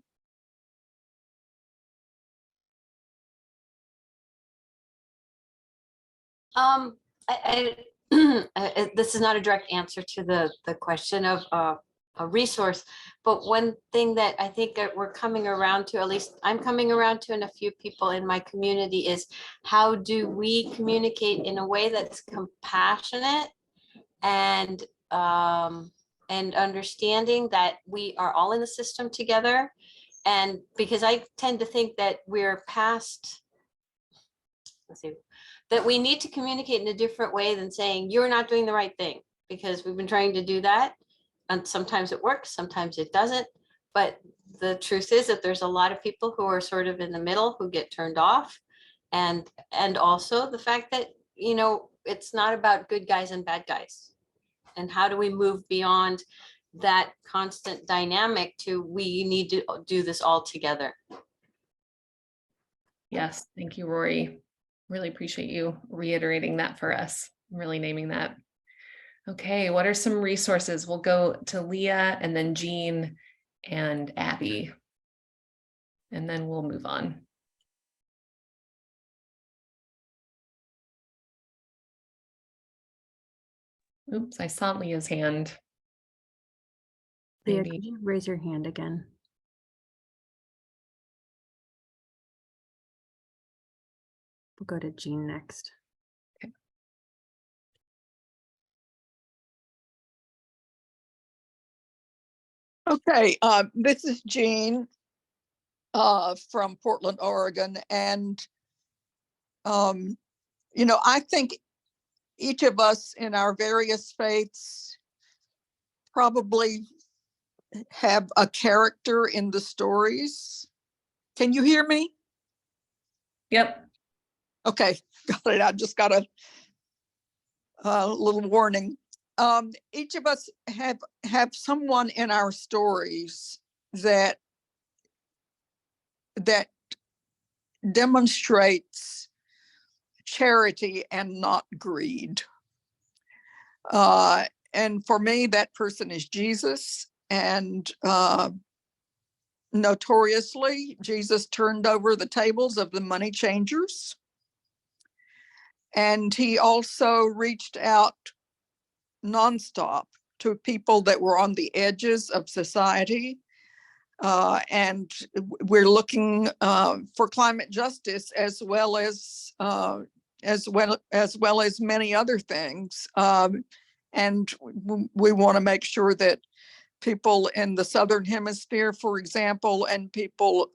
This is not a direct answer to the question of a resource, but one thing that I think that we're coming around to, at least I'm coming around to, and a few people in my community, is how do we communicate in a way that's compassionate and understanding that we are all in the system together. And because I tend to think that we're past, let's see, that we need to communicate in a different way than saying you're not doing the right thing, because we've been trying to do that. And sometimes it works, sometimes it doesn't. But the truth is that there's a lot of people who are sort of in the middle who get turned off. And also the fact that, you know, it's not about good guys and bad guys. And how do we move beyond that constant dynamic to we need to do this all together? Yes, thank you, Rory. Really appreciate you reiterating that for us, really naming that. Okay, what are some resources? We'll go to Leah and then Jean and Abby, and then we'll move on. Oops, I saw Leah's hand. Leah, Maybe. could you raise your hand again? We'll go to Jean next. Okay, this is Jean from Portland, Oregon, and you know, I think each of us in our various faiths probably have a character in the stories. Can you hear me? Yep. Okay, got it. I just got a little warning. Each of us have someone in our stories that demonstrates charity and not greed. And for me, that person is Jesus. And notoriously, Jesus turned over the tables of the money changers. And he also reached out nonstop to people that were on the edges of society. And we're looking for climate justice as well as many other things. And we want to make sure that people in the Southern Hemisphere, for example, and people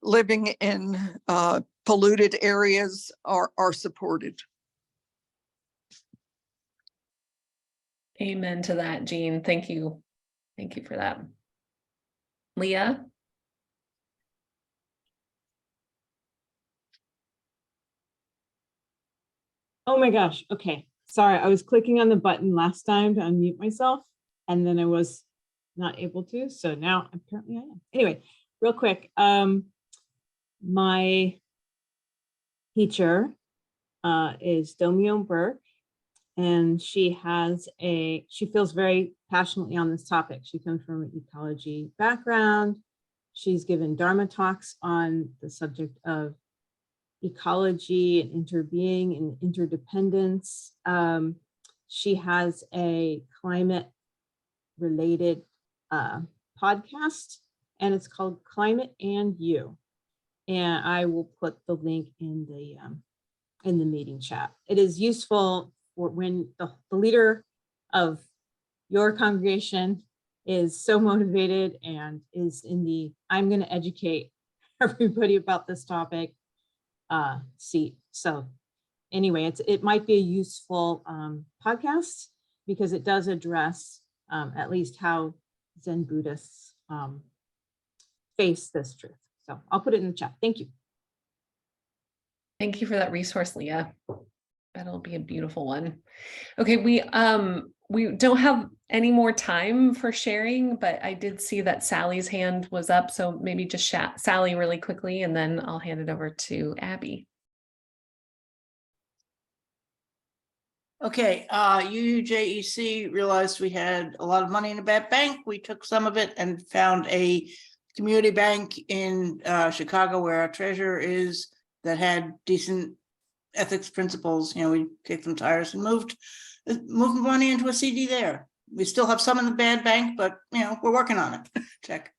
living in polluted areas are supported. Amen to that, Jean. Thank you. Thank you for that. Leah? Oh my gosh. Okay. Sorry, I was clicking on the button last time to unmute myself, and then I was not able to. So now apparently I am. Anyway, real quick. My teacher is Domio Burke, and she feels very passionately on this topic. She comes from an ecology background. She's given Dharma talks on the subject of ecology and interbeing and interdependence. She has a climate related podcast, and it's called Climate and You. And I will put the link in the meeting chat. It is useful for when the leader of your congregation is so motivated and is in the I'm going to educate everybody about this topic seat. So anyway, it might be a useful podcast because it does address at least how Zen Buddhists face this truth. So I'll put it in the chat. Thank you. Thank you for that resource, Leah. That'll be a beautiful one. Okay, we don't have any more time for sharing, but I did see that Sally's hand was up, so maybe just Sally really quickly, and then I'll hand it over to Abby. Okay, UJEC realized we had a lot of money in a bad bank. We took some of it and found a community bank in Chicago where our treasurer is that had decent ethics principles. You know, we kicked some tires and moved money into a CD there. We still have some in the bad bank, but you know, we're working on it. Check.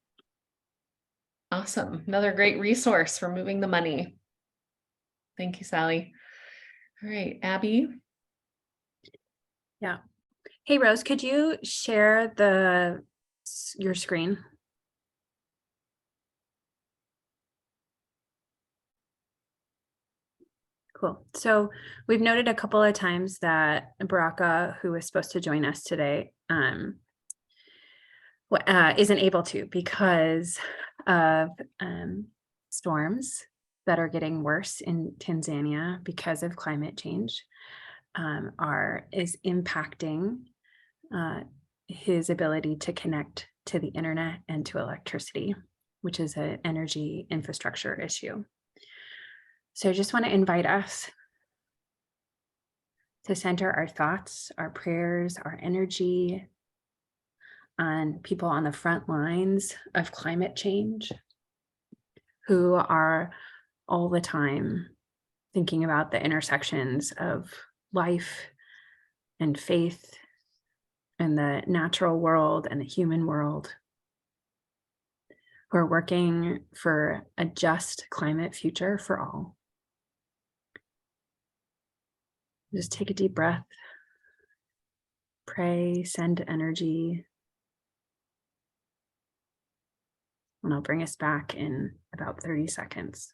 Awesome. Another great resource for moving the money. Thank you, Sally. All right, Abby. Yeah. Hey, Rose, could you share your screen? Cool. So we've noted a couple of times that Baraka, who was supposed to join us today, isn't able to because of storms that are getting worse in Tanzania because of climate change, is impacting his ability to connect to the internet and to electricity, which is an energy infrastructure issue. So I just want to invite us to center our thoughts, our prayers, our energy on people on the front lines of climate change who are all the time thinking about the intersections of life and faith and the natural world and the human world, who are working for a just climate future for all. Just take a deep breath, pray, send energy, and I'll bring us back in about 30 seconds.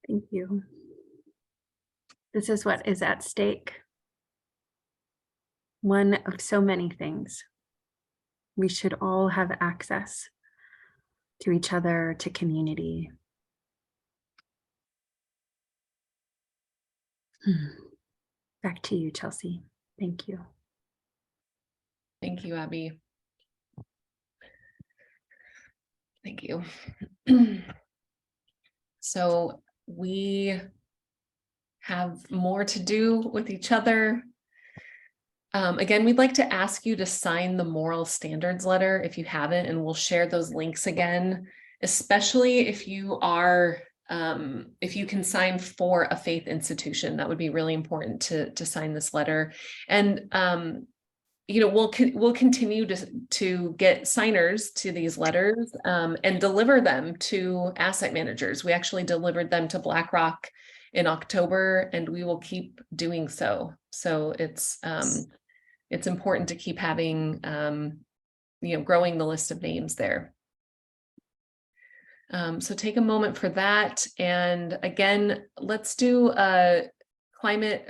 Thank you. This is what is at stake. One of so many things. We should all have access to each other, to community. Back to you, Chelsea. Thank you. Thank you, Abby. Thank you. So we have more to do with each other. Again, we'd like to ask you to sign the moral standards letter if you haven't, and we'll share those links again, especially if you are, if you can sign for a faith institution. That would be really important to sign this letter. And you know, we'll continue to get signers to these letters and deliver them to asset managers. We actually delivered them to BlackRock in October, and we will keep doing so. So it's important to keep having, you know, growing the list of names there. So take a moment for that. And again, let's do a climate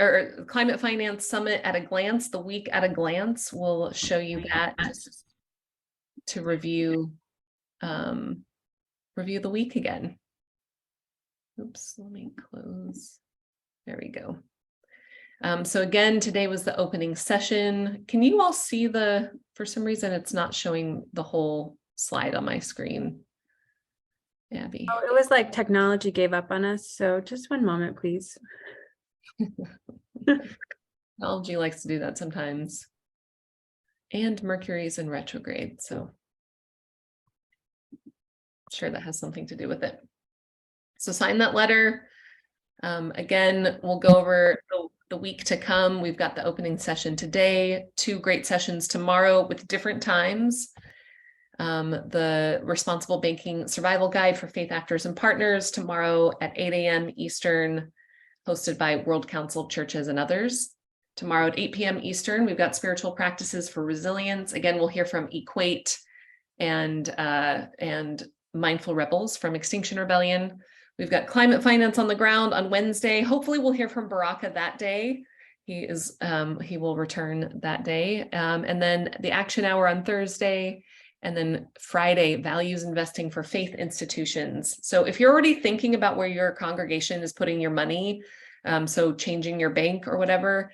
finance summit at a glance, the week at a glance. We'll show you that to review the week again. Oops, let me close. There we go. So again, today was the opening session. Can you all see for some reason, it's not showing the whole slide on my screen. Abby. Oh, it was like technology gave up on us. So just one moment, please. Technology likes to do that sometimes. And Mercury's in retrograde, so I'm sure that has something to do with it. So sign that letter. Again, we'll go over the week to come. We've got the opening session today, 2 great sessions tomorrow with different times. The Responsible Banking Survival Guide for Faith Actors and Partners tomorrow at 8 a.m. Eastern, hosted by World Council of Churches and others. Tomorrow at 8 p.m. Eastern, we've got Spiritual Practices for Resilience. Again, we'll hear from Equate and Mindful Rebels from Extinction Rebellion. We've got Climate Finance on the Ground on Wednesday. Hopefully we'll hear from Baraka that day. He will return that day. And then the Action Hour on Thursday. And then Friday, Values Investing for Faith Institutions. So if you're already thinking about where your congregation is putting your money, so changing your bank or whatever,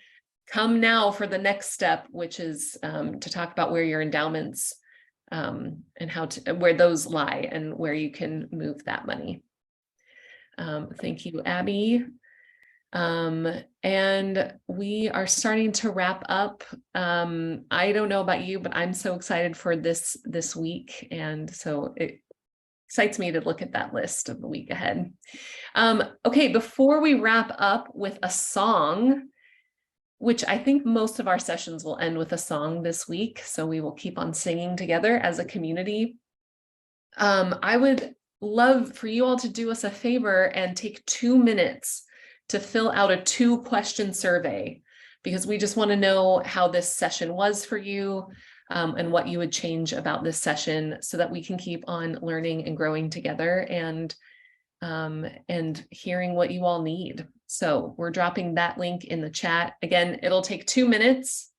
come now for the next step, which is to talk about where your endowments and where those lie and where you can move that money. Thank you, Abby. And we are starting to wrap up. I don't know about you, but I'm so excited for this week. And so it excites me to look at that list of the week ahead. Okay, before we wrap up with a song, which I think most of our sessions will end with a song this week. So we will keep on singing together as a community. I would love for you all to do us a favor and take 2 minutes to fill out a 2-question survey, because we just want to know how this session was for you and what you would change about this session so that we can keep on learning and growing together and hearing what you all need. So we're dropping that link in the chat. Again, it'll take 2 minutes.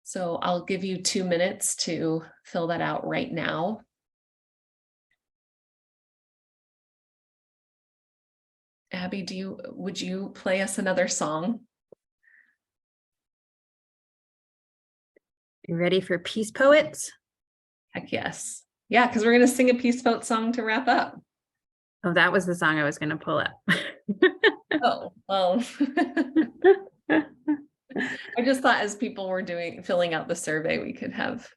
So I'll give you 2 minutes to fill that out right now. Abby, would you play us another song? You ready for Peace Poets? Heck yes. Yeah, because we're going to sing a Peace Poet song to wrap up. Oh, that was the song I was going to pull up. Oh, well. I just thought as people were filling out the survey, we could have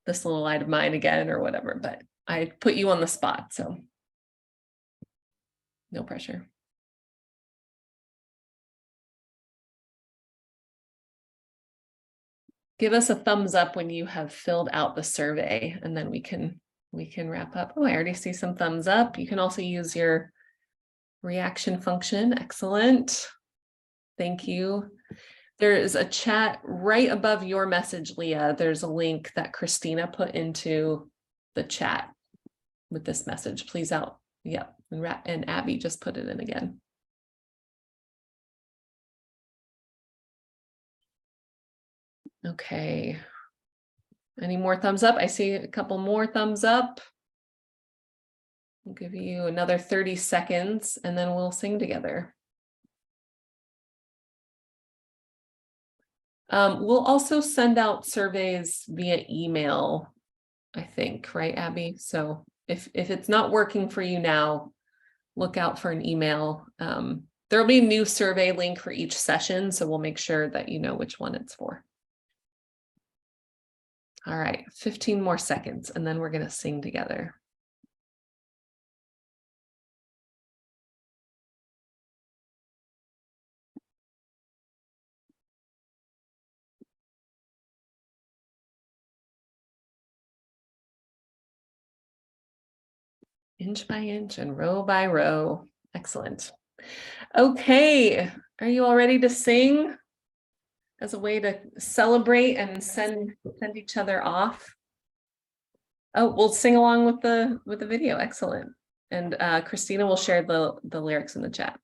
This Little Light of Mine again or whatever, but I put you on the spot, so no pressure. Give us a thumbs up when you have filled out the survey, and then we can wrap up. Oh, I already see some thumbs up. You can also use your reaction function. Excellent. Thank you. There is a chat right above your message, Leah. There's a link that Christina put into the chat with this message. Please out. Yep. And Abby just put it in again. Okay. Any more thumbs up? I see a couple more thumbs up. I'll give you another 30 seconds and then we'll sing together. We'll also send out surveys via email, I think, right, Abby? So if it's not working for you now, look out for an email. There'll be a new survey link for each session, so we'll make sure that you know which one it's for. All right, 15 more seconds, and then we're going to sing together. Inch by inch and row by row. Excellent. Okay, are you all ready to sing as a way to celebrate and send each other off? Oh, we'll sing along with the video. Excellent. And Christina will share the lyrics in the chat.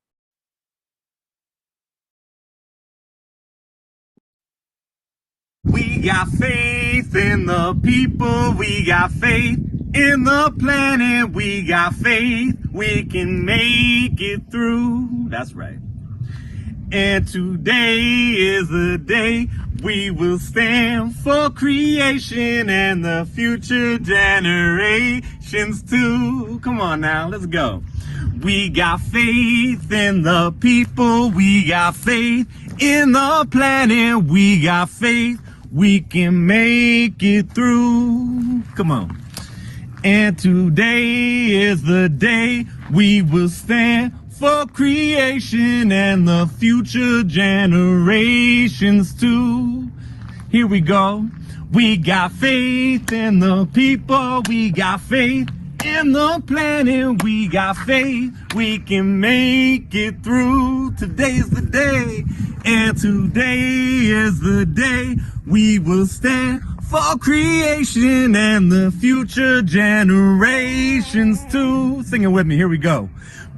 We got faith in the people, we got faith in the planet, we got faith, we can make it through. That's right. And today is the day we will stand for creation and the future generations too. Come on now, let's go. We got faith in the people, we got faith in the planet, we got faith, we can make it through. Come on. And today is the day we will stand for creation and the future generations too. Here we go. We got faith in the people, we got faith in the planet. We got faith, we can make it through. Today's the day, and today is the day we will stand for creation and the future generations too. Sing it with me, here we go.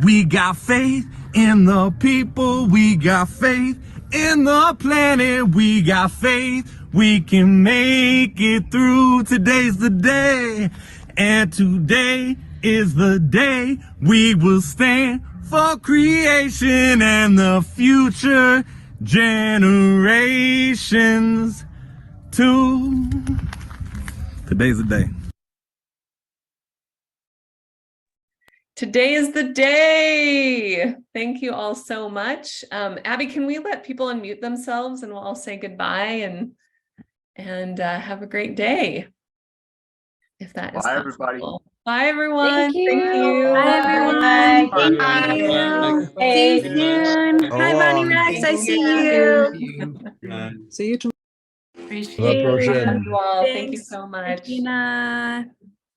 We got faith in the people, we got faith in the planet, we got faith, we can make it through. Today's the day, and today is the day we will stand for creation and the future generations too. Today's the day. Today is the day. Thank you all so much. Abby, can we let people unmute themselves and we'll all say goodbye and have a great day. If that is Bye, possible. everybody. Bye, everyone. Thank you. Bye, everyone. Bye. Thank you. Bye. See you soon. Hi, Bonnie Rex. I see you. See you tomorrow. Appreciate you all. Thank you so much. Regina.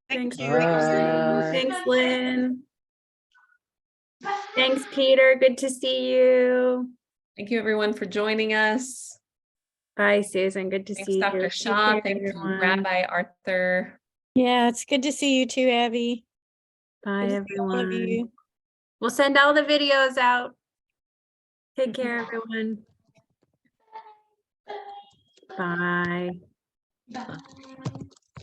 Thanks, Rachel. Thanks, Lynn. Thanks, Peter. Good to see you. Thank you, everyone, for joining us. Bye, Susan. Good to Thanks, see you. Dr. Take Shah. care, Thank you, everyone. Rabbi Arthur. Yeah, it's good to see you too, Abby. Bye, Good to see all of everyone. you. We'll send all the videos out. Take care, everyone. Bye. Bye.